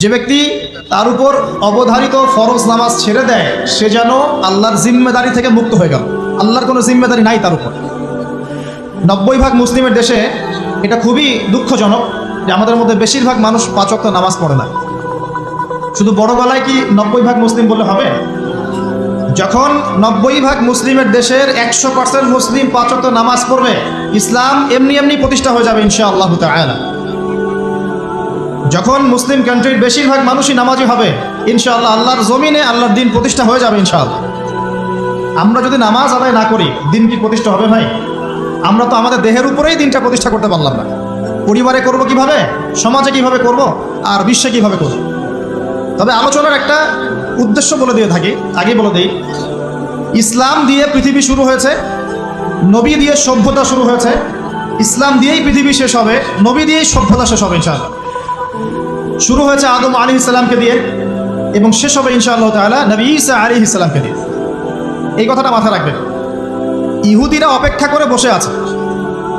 যে ব্যক্তি তার উপর অবধারিত ফরজ নামাজ ছেড়ে দেয় সে যেন আল্লাহর জিম্মেদারি থেকে মুক্ত হয়ে গেল। আল্লাহর কোনো জিম্মেদারি নাই তার উপর। 90% মুসলিমের দেশে এটা খুবই দুঃখজনক যে আমাদের মধ্যে বেশিরভাগ মানুষ 5 ওয়াক্ত নামাজ পড়ে না। শুধু বড় গলায় কি 90% মুসলিম বললে হবে? যখন 90% মুসলিমের দেশের 100% মুসলিম 5 ওয়াক্ত নামাজ পড়বে, ইসলাম এমনি এমনি প্রতিষ্ঠা হয়ে যাবে ইনশাআল্লাহু তাআলা। যখন মুসলিম কান্ট্রির বেশিরভাগ মানুষই নামাজি হবে, ইনশাআল্লাহ আল্লাহর জমিনে আল্লাহর দিন প্রতিষ্ঠা হয়ে যাবে ইনশাআল্লাহ। আমরা যদি নামাজ আদায় না করি, দিন কি প্রতিষ্ঠা হবে ভাই? আমরা তো আমাদের দেহের উপরেই দিনটা প্রতিষ্ঠা করতে পারলাম না। পরিবারে করব কিভাবে, সমাজে কিভাবে করব, আর বিশ্বে কিভাবে করব? তবে আলোচনার একটা উদ্দেশ্য বলে দিয়ে থাকি, আগে বলে দিই, ইসলাম দিয়ে পৃথিবী শুরু হয়েছে, নবী দিয়ে সভ্যতা শুরু হয়েছে। ইসলাম দিয়েই পৃথিবী শেষ হবে, নবী দিয়েই সভ্যতা শেষ হবে ইনশাআল্লাহ। শুরু হয়েছে আদম আলাইহিস সালামকে দিয়ে এবং শেষ হবে ইনশাআল্লাহ তাআলা নবী ঈসা আলাইহিস সালামকে দিয়ে। এই কথাটা মাথায় রাখবেন। ইহুদিরা অপেক্ষা করে বসে আছে।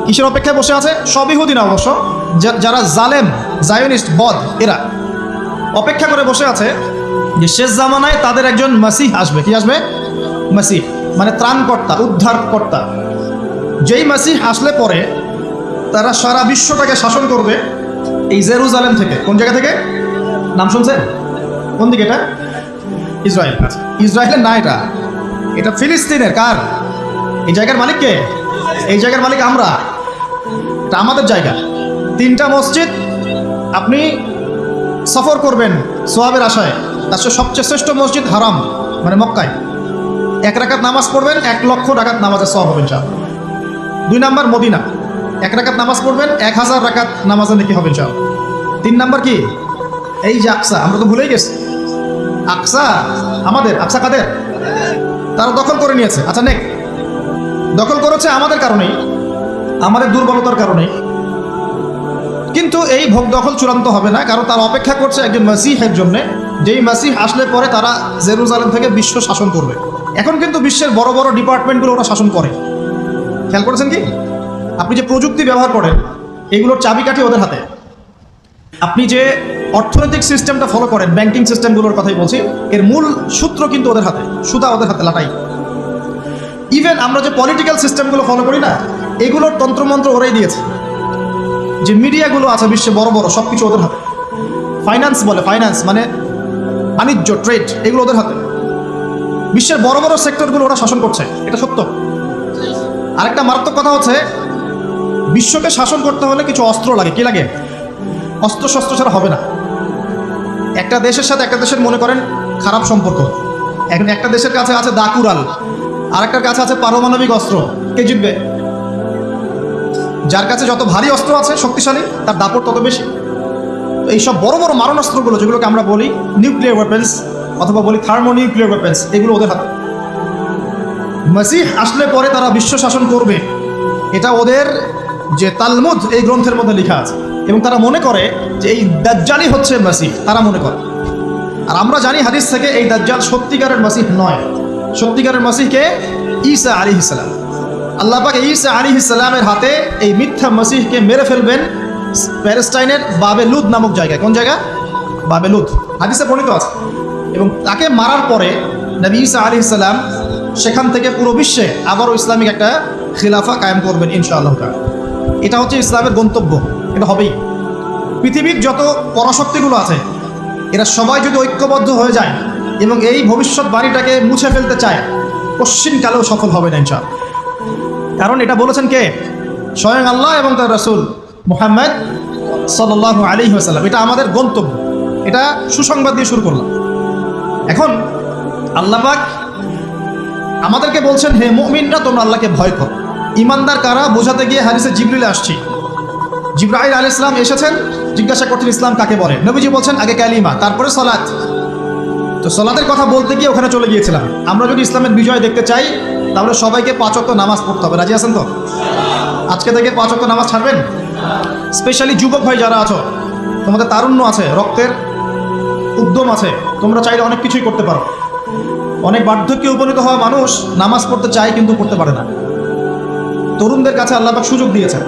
কিসের অপেক্ষায় বসে আছে? সব ইহুদিরা অবশ্য, যারা জালেম, জায়নিস্ট, বদ, এরা অপেক্ষা করে বসে আছে যে শেষ জামানায় তাদের একজন মাসিহ আসবে। কি আসবে? মাসিহ মানে ত্রাণকর্তা, উদ্ধারকর্তা। যেই মাসিহ আসলে পরে তারা সারা বিশ্বটাকে শাসন করবে এই জেরুজালেম থেকে। কোন জায়গা থেকে? নাম শুনছেন? কোন দিকে এটা? ইসরায়েল। ইসরায়েলের না, এটা ফিলিস্তিনের। কার? এই জায়গার মালিক কে? এই জায়গার মালিক আমরা। এটা আমাদের জায়গা। 3টা মসজিদ আপনি সফর করবেন সোয়াবের আশায়, তার সবচেয়ে শ্রেষ্ঠ মসজিদ হারাম মানে মক্কায়। 1 রাকাত নামাজ পড়বেন, 1 লক্ষ রাকাত নামাজের সওয়াব হবে ইনশাআল্লাহ। 2 নাম্বার মদিনা, 1 রাকাত নামাজ পড়বেন, 1000 রাকাত নামাজের নেকি হবে ইনশাআল্লাহ। 3 নাম্বার কি? এই যে আকসা, আমরা তো ভুলেই গেছি। আকসা আমাদের। আকসা কাদের? তারা দখল করে নিয়েছে। আচ্ছা, নেক দখল করেছে আমাদের কারণেই, আমাদের দুর্বলতার কারণেই। কিন্তু এই ভোগ দখল চূড়ান্ত হবে না, কারণ তারা অপেক্ষা করছে একজন মাসিহের জন্য, যেই মাসিহ আসলে পরে তারা জেরুজালেম থেকে বিশ্ব শাসন করবে। এখন কিন্তু বিশ্বের বড় বড় ডিপার্টমেন্টগুলো ওরা শাসন করে। খেয়াল করেছেন কি? আপনি যে প্রযুক্তি ব্যবহার করেন, এগুলোর চাবিকাঠি ওদের হাতে। আপনি যে অর্থনৈতিক সিস্টেমটা ফলো করেন, ব্যাংকিং সিস্টেমগুলোর কথাই বলছি, এর মূল সূত্র কিন্তু ওদের হাতে, সুতা ওদের হাতে, লাটাই। ইভেন আমরা যে পলিটিক্যাল সিস্টেমগুলো ফলো করি না, এগুলোর তন্ত্রমন্ত্র ওরাই দিয়েছে। যে মিডিয়াগুলো আছে বিশ্বে বড় বড়, সব কিছু ওদের হাতে। ফাইন্যান্স বলে, ফাইন্যান্স মানে বাণিজ্য, ট্রেড, এগুলো ওদের হাতে। বিশ্বের বড় বড় সেক্টরগুলো ওরা শাসন করছে, এটা সত্য। আরেকটা মারাত্মক কথা হচ্ছে, বিশ্বকে শাসন করতে হলে কিছু অস্ত্র লাগে। কি লাগে? অস্ত্র শস্ত্র ছাড়া হবে না। একটা দেশের সাথে একটা দেশের মনে করেন খারাপ সম্পর্ক, এখন একটা দেশের কাছে আছে দাকুরাল, আর একটার কাছে আছে পারমাণবিক অস্ত্র। কে জিতবে? যার কাছে যত ভারী অস্ত্র আছে, শক্তিশালী, তার দাপট তত বেশি। তো এইসব বড় বড় মারণাস্ত্রগুলো, যেগুলোকে আমরা বলি নিউক্লিয়ার ওয়েপেন্স অথবা বলি থার্মোনিউক্লিয়ার ওয়েপেন্স, এগুলো ওদের হাতে। মাসিহ আসলে পরে তারা বিশ্ব শাসন করবে, এটা ওদের যে তালমুদ এই গ্রন্থের মধ্যে লেখা আছে। এবং তারা মনে করে যে এই দাজ্জালই হচ্ছে মাসিহ, তারা মনে করে। আর আমরা জানি হাদিস থেকে এই দাজ্জাল সত্যিকারের মাসিহ নয়। সত্যিকারের মাসিহকে ঈসা আলাইহিস সালাম। আল্লাহ পাক ঈসা আলাইহিস সালামের হাতে এই মিথ্যা মাসিহকে মেরে ফেলবেন প্যালেস্টাইনের বাবেলুদ নামক জায়গায়। কোন জায়গা? বাবেলুদ, হাদিসে বর্ণিত আছে। এবং তাকে মারার পরে নবী ঈসা আলাইহিস সালাম সেখান থেকে পুরো বিশ্বে আবারও ইসলামিক একটা খিলাফা কায়েম করবেন ইনশাআল্লাহ তাআলা। এটা হচ্ছে ইসলামের গন্তব্য, এটা হবেই। পৃথিবীর যত পরাশক্তিগুলো আছে, এরা সবাই যদি ঐক্যবদ্ধ হয়ে যায় এবং এই ভবিষ্যৎবাণীটাকে মুছে ফেলতে চায়, পশ্চিমকালেও সফল হবে না ইনশাআল্লাহ। কারণ এটা বলেছেন কে? স্বয়ং আল্লাহ এবং তার রাসূল মুহাম্মদ সাল্লাল্লাহু আলাইহি ওয়াসাল্লাম। এটা আমাদের গন্তব্য, এটা সুসংবাদ দিয়ে শুরু করলাম। এখন আল্লাহ পাক আমাদেরকে বলছেন, হে মুমিনরা, তোমরা আল্লাহকে ভয় করো। ইমানদার কারা বোঝাতে গিয়ে হাদিসে জিবরিল আসছি। জিবরাইল আলাইহিস সালাম এসেছেন, জিজ্ঞাসা করছেন ইসলাম কাকে বলে। নবীজি বলছেন আগে কালিমা, তারপরে সালাত। তো সালাতের কথা বলতে গিয়ে ওখানে চলে গিয়েছিলাম। আমরা যদি ইসলামের বিজয় দেখতে চাই, তাহলে সবাইকে 5 ওয়াক্ত নামাজ পড়তে হবে। রাজি আছেন তো? আজকে থেকে 5 ওয়াক্ত নামাজ ছাড়বেন? স্পেশালি যুবক ভাই যারা আছো, তোমাদের তারুণ্য আছে, রক্তের উদ্যম আছে, তোমরা চাইলে অনেক কিছুই করতে পারো। অনেক বার্ধক্যে উপনীত হওয়া মানুষ নামাজ পড়তে চায় কিন্তু পড়তে পারে না। তরুণদের কাছে আল্লাহ পাক সুযোগ দিয়েছেন।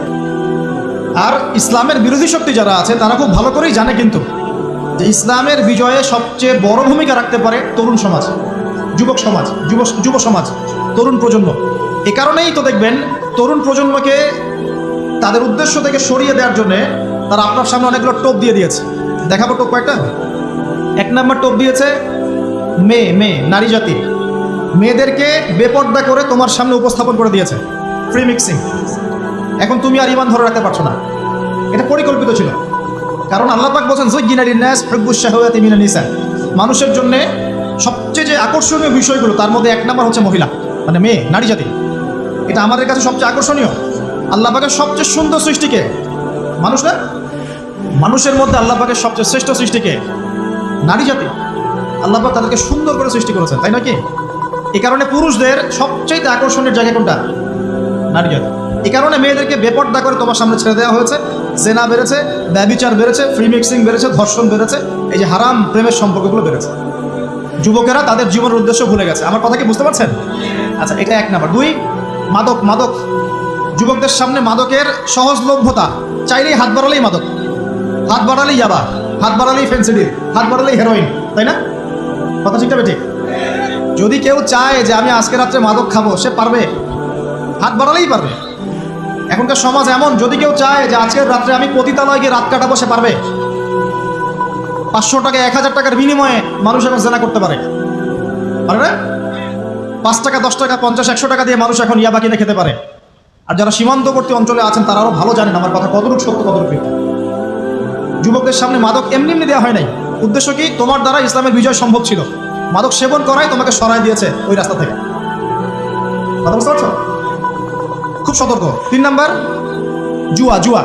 আর ইসলামের বিরোধী শক্তি যারা আছে, তারা খুব ভালো করেই জানে কিন্তু যে ইসলামের বিজয়ে সবচেয়ে বড় ভূমিকা রাখতে পারে তরুণ সমাজ, যুবক সমাজ, যুব সমাজ, তরুণ প্রজন্ম। এ কারণেই তো দেখবেন তরুণ প্রজন্মকে তাদের উদ্দেশ্য থেকে সরিয়ে দেওয়ার জন্যে তারা আপনার সামনে অনেকগুলো টোপ দিয়ে দিয়েছে। দেখাবো টোপ কয়েকটা। 1 নম্বর টোপ দিয়েছে মেয়ে নারী জাতি, মেয়েদেরকে বেপর্দা করে তোমার সামনে উপস্থাপন করে দিয়েছে, ফ্রি মিক্সিং। এখন তুমি আর ইমান ধরে রাখতে পারছো না, এটা পরিকল্পিত ছিল। কারণ আল্লাহ পাক বলেন যুজ্জিনা লিন-নাস হুব্বুশ শাহাওয়াতি মিনান নিসা, মানুষের জন্য সবচেয়ে যে আকর্ষণীয় বিষয়গুলো তার মধ্যে 1 নম্বর হচ্ছে মহিলা, মানে মেয়ে, নারী জাতি। এটা আমাদের কাছে সবচেয়ে আকর্ষণীয়। আল্লাহ পাকের সবচেয়ে সুন্দর সৃষ্টিকে মানুষ না, মানুষের মধ্যে আল্লাহ পাকের সবচেয়ে শ্রেষ্ঠ সৃষ্টিকে নারী জাতি। আল্লাহ পাক তাদেরকে সুন্দর করে সৃষ্টি করেছেন, তাই নয় কি? এই কারণে পুরুষদের সবচেয়ে আকর্ষণের জায়গা কোনটা? নারী জাতি। এই কারণে মেয়েদেরকে বেপর্দা করে তোমার সামনে ছেড়ে দেওয়া হয়েছে। জেনা বেড়েছে, ব্যভিচার বেড়েছে, ফ্রি মিক্সিং বেড়েছে, ধর্ষণ বেড়েছে, এই যে হারাম প্রেমের সম্পর্কগুলো বেড়েছে। যুবকেরা তাদের জীবনের উদ্দেশ্য ভুলে গেছে। আমার কথা কি বুঝতে পারছেন? আচ্ছা, এটা 1 নাম্বার। 2, মাদক। যুবকদের সামনে মাদকের সহজলভ্যতা, চাইলেই হাত বাড়ালেই মাদক, হাত বাড়ালেই ইয়াবা, হাত বাড়ালেই ফেন্সিডিল, হাত বাড়ালেই হেরোইন, তাই না? কথা ঠিক হবে ঠিক? যদি কেউ চায় যে আমি আজকে রাত্রে মাদক খাবো, সে পারবে? হাত বাড়ালেই পারবে। এখনকার সমাজ এমন, যদি কেউ চায় যে আজকের রাত্রে আমি পতিতালয়ে গিয়ে রাত কাটাবো, সে পারবে? 500 টাকা 1000 টাকার বিনিময়ে মানুষ এখন জেনা করতে পারে, পারবে? 5 টাকা 10 টাকা 50 100 টাকা দিয়ে মানুষ এখন ইয়াবা কিনে খেতে পারে। আর যারা সীমান্তবর্তী অঞ্চলে আছেন তারা আরও ভালো জানেন আমার কথা কতটুকু সত্য কতটুকু মিথ্যা। যুবকদের সামনে মাদক এমনি দেওয়া হয় নাই। উদ্দেশ্য কি? তোমার দ্বারা ইসলামের বিজয় সম্ভব ছিল। মাদক সেবন করাই তোমাকে সরাই দিয়েছে ওই রাস্তা থেকে। কথা বুঝতে পারছো? খুব সতর্ক। 3 নাম্বার, জুয়া।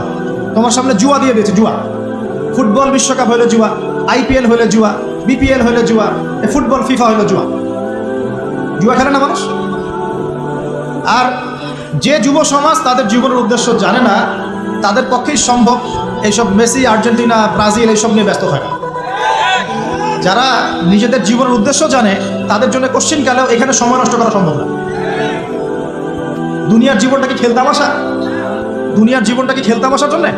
তোমার সামনে জুয়া দিয়ে দিয়েছে। জুয়া, ফুটবল বিশ্বকাপ হইলে জুয়া, IPL হইলে জুয়া, BPL হইলে জুয়া, ফুটবল FIFA হইলে জুয়া। জুয়া খেলে না মানুষ। আর যে যুব সমাজ তাদের জীবনের উদ্দেশ্য জানে না, তাদের পক্ষেই সম্ভব এইসব মেসি, আর্জেন্টিনা, ব্রাজিল এইসব নিয়ে ব্যস্ত থাকা। যারা নিজেদের জীবনের উদ্দেশ্য জানে তাদের জন্য কোশ্চিনকালেও এখানে সময় নষ্ট করা সম্ভব না। দুনিয়ার জীবনটা কি খেলতামাশা? দুনিয়ার জীবনটা কি খেলতামাশার জন্যে?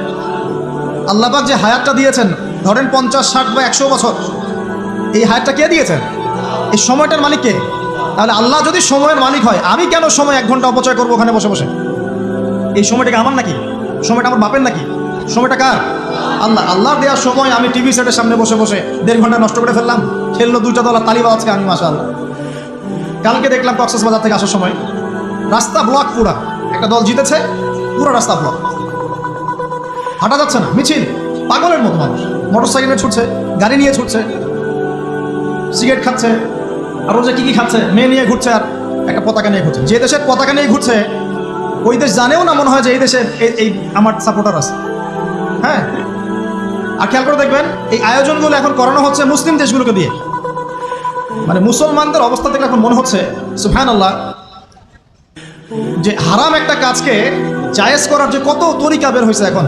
আল্লাহ পাক যে হায়াতটা দিয়েছেন, ধরেন 50, 60 বা 100 বছর, এই হায়াতটা কে দিয়েছেন? এই সময়টার মালিক কে? তাহলে আল্লাহ যদি সময়ের মালিক হয়, আমি কেন সময় 1 ঘন্টা অপচয় করবো ওখানে বসে বসে? এই সময়টাকে আমার নাকি? সময়টা আমার বাপের নাকি? সময়টা কার? আল্লাহ দেওয়ার সময় আমি টিভি সেটের সামনে বসে বসে 1.5 ঘন্টা নষ্ট করে ফেললাম। খেললো 2টা দল, তালিবা আজকে আমি, মাশাআল্লাহ। কালকে দেখলাম কক্সবাজার থেকে আসার সময় রাস্তা ব্লক, পুরা একটা দল জিতেছে, পুরো রাস্তা ব্লক, হাঁটা যাচ্ছে না, মিছিল, পাগলের মতো মানুষ মোটরসাইকেলে ছুটছে, গাড়ি নিয়ে ছুটছে, সিগারেট খাচ্ছে, আর ও যে কি খাচ্ছে, মেয়ে নিয়ে ঘুরছে, আর একটা পতাকা নিয়ে ঘুরছে। যে দেশের পতাকা নিয়ে ঘুরছে ওই দেশ জানেও না মনে হয় যে এই দেশে এই আমার সাপোর্টার আছে। হ্যাঁ, আর খেয়াল করে দেখবেন এই আয়োজনগুলো এখন করানো হচ্ছে মুসলিম দেশগুলোকে দিয়ে। মানে মুসলমানদের অবস্থা থেকে এখন মনে হচ্ছে সুবহানাল্লাহ, যে হারাম একটা কাজকে জায়েজ করার যে কত তরিকা বের হয়েছে। এখন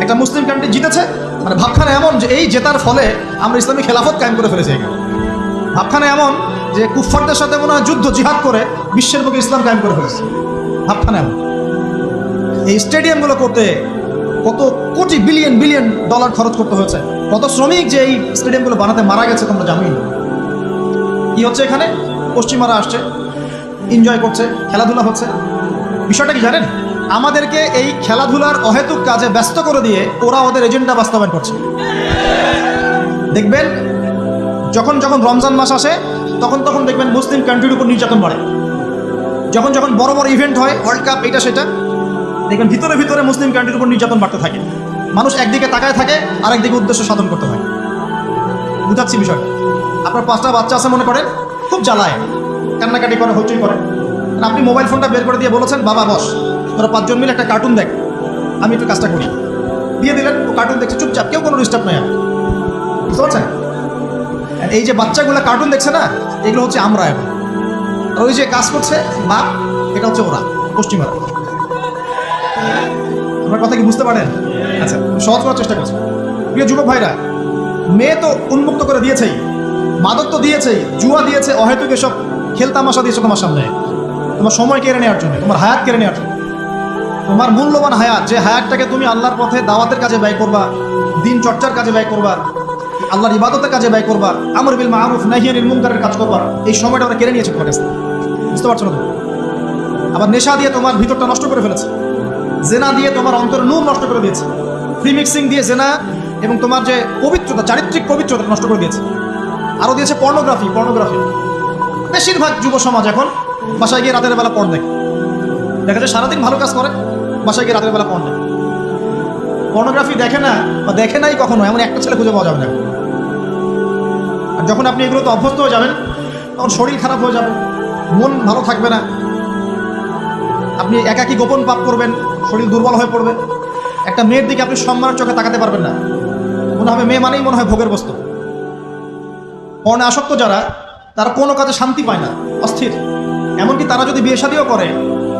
একটা মুসলিম কান্ট্রি জিতেছে, মানে ভাবখানা এমন যে এই জেতার ফলে আমরা ইসলামী খেলাফত কায়েম করে ফেলেছি। এখানে ভাবখানা এমন যে কুফফারদের সাথে মনে হয় যুদ্ধ জিহাদ করে বিশ্বের বুকে ইসলাম কায়েম করে ফেলেছে। ভাবখানা এমন। এই স্টেডিয়ামগুলো করতে কত কোটি বিলিয়ন ডলার খরচ করতে হয়েছে, কত শ্রমিক যে এই স্টেডিয়ামগুলো বানাতে মারা গেছে তোমরা জানোই না। কি হচ্ছে এখানে? পশ্চিমারা আসছে, এনজয় করছে, খেলাধুলা হচ্ছে। বিষয়টা কি জানেন? আমাদেরকে এই খেলাধুলার অহেতুক কাজে ব্যস্ত করে দিয়ে ওরা ওদের এজেন্ডা বাস্তবায়ন করছে। দেখবেন যখন রমজান মাস আসে তখন দেখবেন মুসলিম কান্ট্রির উপর নির্যাতন বাড়ে। যখন বড় ইভেন্ট হয়, ওয়ার্ল্ড কাপ, এটা সেটা, দেখবেন ভিতরে মুসলিম কান্ট্রির উপর নির্যাতন বাড়তে থাকে। মানুষ একদিকে তাকায় থাকে, আর একদিকে উদ্দেশ্য সাধন করতে হয়। বুঝাচ্ছি বিষয়টা। আপনার 5টা বাচ্চা আছে মনে করেন, খুব জ্বালায়, কান্নাকাটি করে, হইচই করে। আপনি মোবাইল ফোনটা বের করে দিয়ে বলেছেন, বাবা বস, তোরা 5 জন মিলে একটা কার্টুন দেখ, আমি একটু কাজটা করি। দিয়ে দিলেন, ও কার্টুন দেখছে চুপচাপ, কেউ কোনো ডিস্টার্ব নয়। বুঝতে পারছেন? এই যে বাচ্চাগুলো কার্টুন দেখছে না, এগুলো হচ্ছে আমরা। এখন আর ওই যে কাজ করছে বাপ, এটা হচ্ছে ওরা, পশ্চিমারা। আপনার কথা কি বুঝতে পারেন? আচ্ছা, সহজ করার চেষ্টা করছি। প্রিয় যুবক ভাইরা, মেয়ে তো উন্মুক্ত করে দিয়েছেই, মাদক তো দিয়েছেই, জুয়া দিয়েছে, অহেতুক এসব খেলতামাশা দিয়েছে তোমার সামনে, তোমার সময় কেড়ে নেওয়ার জন্য, তোমার হায়াত কেড়ে নেওয়ার জন্য। তোমার মূল্যবান হায়াত, যে হায়াতটাকে তুমি আল্লাহর পথে দাওয়াতের কাজে ব্যয় করবা, দিন চর্চার কাজে ব্যয় করবা, আল্লাহর ইবাদতের কাজে ব্যয় করবা, আমর বিল মারুফ নাহি আনিল মুনকারের কাজ করবা, এই সময়টা ওরা কেড়ে নিয়েছে তোমার কাছে। বুঝতে পারছো না? আবার নেশা দিয়ে তোমার ভিতরটা নষ্ট করে ফেলেছে, জেনা দিয়ে তোমার অন্তরের নূর নষ্ট করে দিয়েছে, ফ্রি মিক্সিং দিয়ে জেনা এবং তোমার যে পবিত্রতা, চারিত্রিক পবিত্রতা নষ্ট করে দিয়েছে। আরও দিয়েছে পর্নোগ্রাফি। বেশিরভাগ যুব সমাজ এখন বাসায় গিয়ে রাতের বেলা পর্ন দেখে। দেখা যায় সারাদিন ভালো কাজ করে, বাসায় গিয়ে রাতের বেলা পর্ন দেখে। পর্নোগ্রাফি দেখে না বা দেখে নাই কখনো এমন একটা ছেলে খুঁজে পাওয়া যাবে না। আর যখন আপনি এগুলোতে অভ্যস্ত হয়ে যাবেন তখন শরীর খারাপ হয়ে যাবে, মন ভালো থাকবে না, আপনি একাকী গোপন পাপ করবেন, শরীর দুর্বল হয়ে পড়বে। একটা মেয়ের দিকে আপনি সম্মানের চোখে তাকাতে পারবেন না, মনে হবে মেয়ে মানেই মনে হয় ভোগের বস্তু। পর্ণে আসক্ত যারা, তারা কোনো কাজে শান্তি পায় না, অস্থির। এমনকি তারা যদি বিয়ে শাদীও করে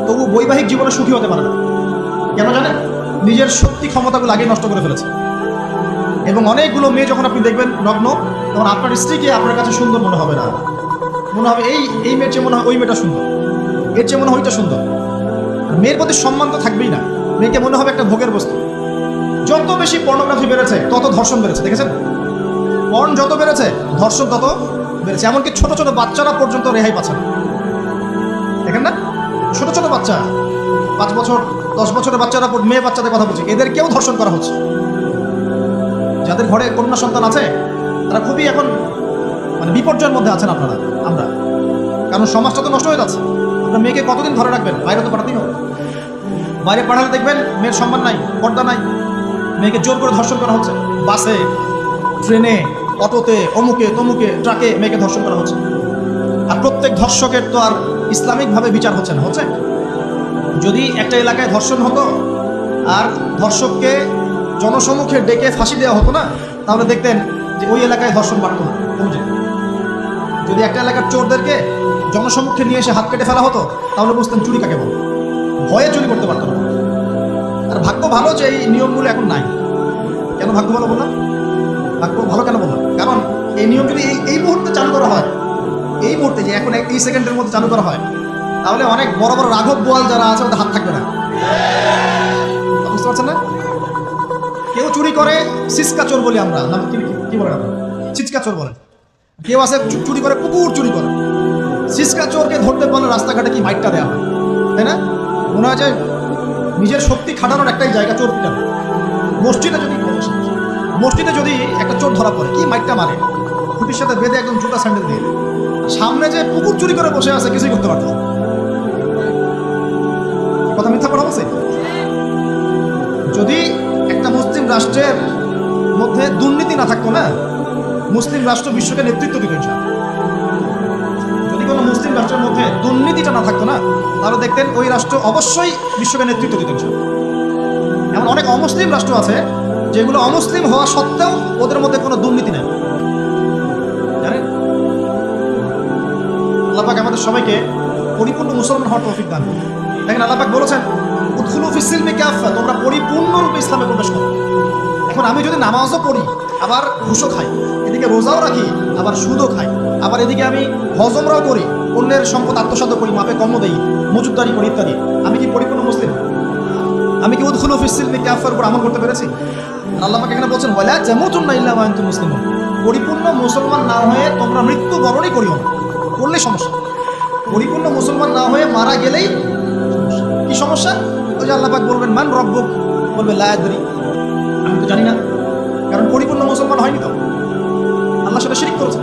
তবু বৈবাহিক জীবনে সুখী হতে পারে না। কেন জানেন? নিজের শক্তি ক্ষমতাগুলো আগে নষ্ট করে ফেলেছে। এবং অনেকগুলো মেয়ে যখন আপনি দেখবেন নগ্ন, তখন আপনার স্ত্রীকে আপনার কাছে সুন্দর মনে হবে না, মনে হবে এই মেয়ের চেয়ে মনে হয় ওই মেয়েটা সুন্দর, এর চেয়ে মনে হয় ওইটা সুন্দর। আর মেয়ের প্রতি সম্মান তো থাকবেই না, মেয়েকে মনে হবে একটা ভোগের বস্তু। যত বেশি পর্নোগ্রাফি বেড়েছে তত ধর্ষণ বেড়েছে, দেখেছেন? পর্ন যত বেড়েছে ধর্ষণ তত বেড়েছে। এমনকি ছোট ছোট বাচ্চারা পর্যন্ত রেহাই পাচ্ছে না, দেখেন না? ছোট ছোট বাচ্চা, 5 বছর 10 বছরের বাচ্চারা, মেয়ে বাচ্চাদের কথা বলছি, এদেরকেও ধর্ষণ করা হচ্ছে। যাদের ঘরে কন্যা সন্তান আছে তারা খুবই এখন মানে বিপর্যয়ের মধ্যে আছেন আপনারা, আমরা। কারণ সমাজটা তো নষ্ট হয়ে যাচ্ছে। আপনার মেয়েকে কতদিন ঘরে রাখবেন? বাইরে তো পাঠাতেই হবে। বাইরে পাঠালে দেখবেন মেয়ের সম্মান নাই, পর্দা নাই, মেয়েকে জোর করে ধর্ষণ করা হচ্ছে। বাসে, ট্রেনে, অটোতে, অমুকে তমুকে, ট্রাকে মেয়েকে ধর্ষণ করা হচ্ছে। আর প্রত্যেক ধর্ষকের তো আর ইসলামিকভাবে বিচার হচ্ছে না, হচ্ছে? যদি একটা এলাকায় ধর্ষণ হতো আর ধর্ষককে জনসমুখে ডেকে ফাঁসি দেওয়া হতো না, তাহলে দেখতেন যে ওই এলাকায় ধর্ষণ বাড়ত না, কমে যেত। যদি একটা এলাকার চোরদেরকে জনসমুখে নিয়ে এসে হাত কেটে ফেলা হতো, তাহলে বুঝতেন চুরি কাকে বলে, ভয়ে চুরি করতে পারত না। আর ভাগ্য ভালো যে এই নিয়মগুলো এখন নাই। কেন ভাগ্য ভালো বললাম? ভাগ্য ভালো কেন বললাম? কারণ এই নিয়ম যদি এই মুহূর্তে চালু করা হয়, এই মুহূর্তে যে এখন এই সেকেন্ডের মধ্যে চালু করা হয়, তাহলে অনেক বড় বড় রাঘব বোয়াল যারা আছে ওদের হাত থাকবে না। বুঝতে পারছেন না? কেউ চুরি করে সিসকা চোর বলি আমরা, না কি বলেন আপনারা? সিচকা চোর বলেন। কেউ আছে চুরি করে, কুকুর চুরি করে। সিসকা চোরকে ধরতে পারলে রাস্তাঘাটে কি মাইটটা দেওয়া হয়, তাই না? মনে হয় যে নিজের শক্তি খাটানোর একটাই জায়গা চোর পিটানো। মসজিদে যদি একটা চোর ধরা পড়ে, কি মাইটটা মারে, খুঁটির সাথে বেঁধে একদম জুতা স্যান্ডেল দিয়ে। সামনে যে কুকুর চুরি করে বসে আছে, কিছুই করতে পারতো না। কথা মিথ্যা কথা বলছে? যদি একটা মুসলিম রাষ্ট্রের মধ্যে দুর্নীতি না থাকতো না, মুসলিম রাষ্ট্র বিশ্বকে নেতৃত্ব দিত। যদি কোনো মুসলিম রাষ্ট্রের মধ্যে দুর্নীতিটা না থাকতো না, তাহলে দেখতেন ওই রাষ্ট্র অবশ্যই বিশ্বকে নেতৃত্ব দিত। এমন অনেক অমুসলিম রাষ্ট্র আছে যেগুলো অমুসলিম হওয়া সত্ত্বেও ওদের মধ্যে কোনো দুর্নীতি নেই, জানেন? আল্লাহ পাক আমাদের সবাইকে পরিপূর্ণ মুসলমান হওয়ার তৌফিক দান করুন। দেখেন আল্লাহ পাক বলেছেন, উদখুলু ফিস-সিলমি কাফা, তোমরা পরিপূর্ণরূপে ইসলামে প্রবেশ করো। এখন আমি যদি নামাজও পড়ি, আবার ঘুষও খাই, এদিকে রোজাও রাখি, আবার সুদও খাই, আবার এদিকে আমি হজমরাও করি, অন্যের সম্পদ আত্মসাৎ করি, মাপে কম দেই, মজুদদারি করি ইত্যাদি, আমি কি পরিপূর্ণ মুসলিম? আমি কি উদখুলু ফিস-সিলমি কাফার উপর আমল করতে পেরেছি? আল্লাহ পাক এখানে বলছেন, ওয়ালা তামুতুন্না ইল্লা ওয়া আনতুম মুসলিমুন, পরিপূর্ণ মুসলমান না হয়ে তোমরা মৃত্যুবরণই করিও না। করলে সমস্যা, পরিপূর্ণ মুসলমান না হয়ে মারা গেলেই কি সমস্যা? ওই যে আল্লাহ পাক বলবেন, মান রব্বুক, বলবে লা আদরি, আমি তো জানি না, কারণ পরিপূর্ণ মুসলমান হয়নি তো, আল্লাহর সাথে শিরক করেছে।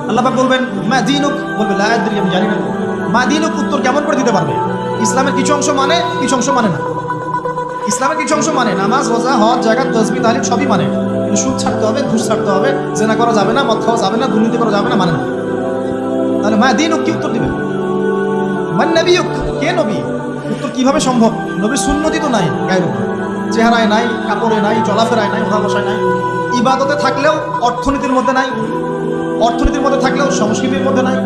আল্লাহ পাক বলবেন, মা দীনুক, বলবে লা আদরি, আমি জানি না। মা দীনুক উত্তর কেমন করে দিতে পারবে? ইসলামের কিছু অংশ মানে, কিছু অংশ মানে না। ইসলামের কিছু অংশ মানে, নামাজ, রোজা, হজ, যাকাত, তাসবিহ, তাহলিল সবই মানে, কিন্তু সুদ ছাড়তে হবে, ঘুষ ছাড়তে হবে, জেনা করা যাবে না, মদ খাওয়া যাবে না, দুর্নীতি করা যাবে না, মানে না। তাহলে মা দীনুক কি উত্তর দিবে? মান নবিয়ুক, কে নবী? উত্তর কিভাবে সম্ভব? নবীর সুন্নতি তো নাই গায়ের উপর, চেহারায় নাই, কাপড়ে নাই, চলাফেরায় নাই, ওঠা বসায় নাই, ইবাদতে থাকলেও অর্থনীতির মধ্যে নাই, অর্থনীতির মধ্যে থাকলেও সংস্কৃতির মধ্যে নাই,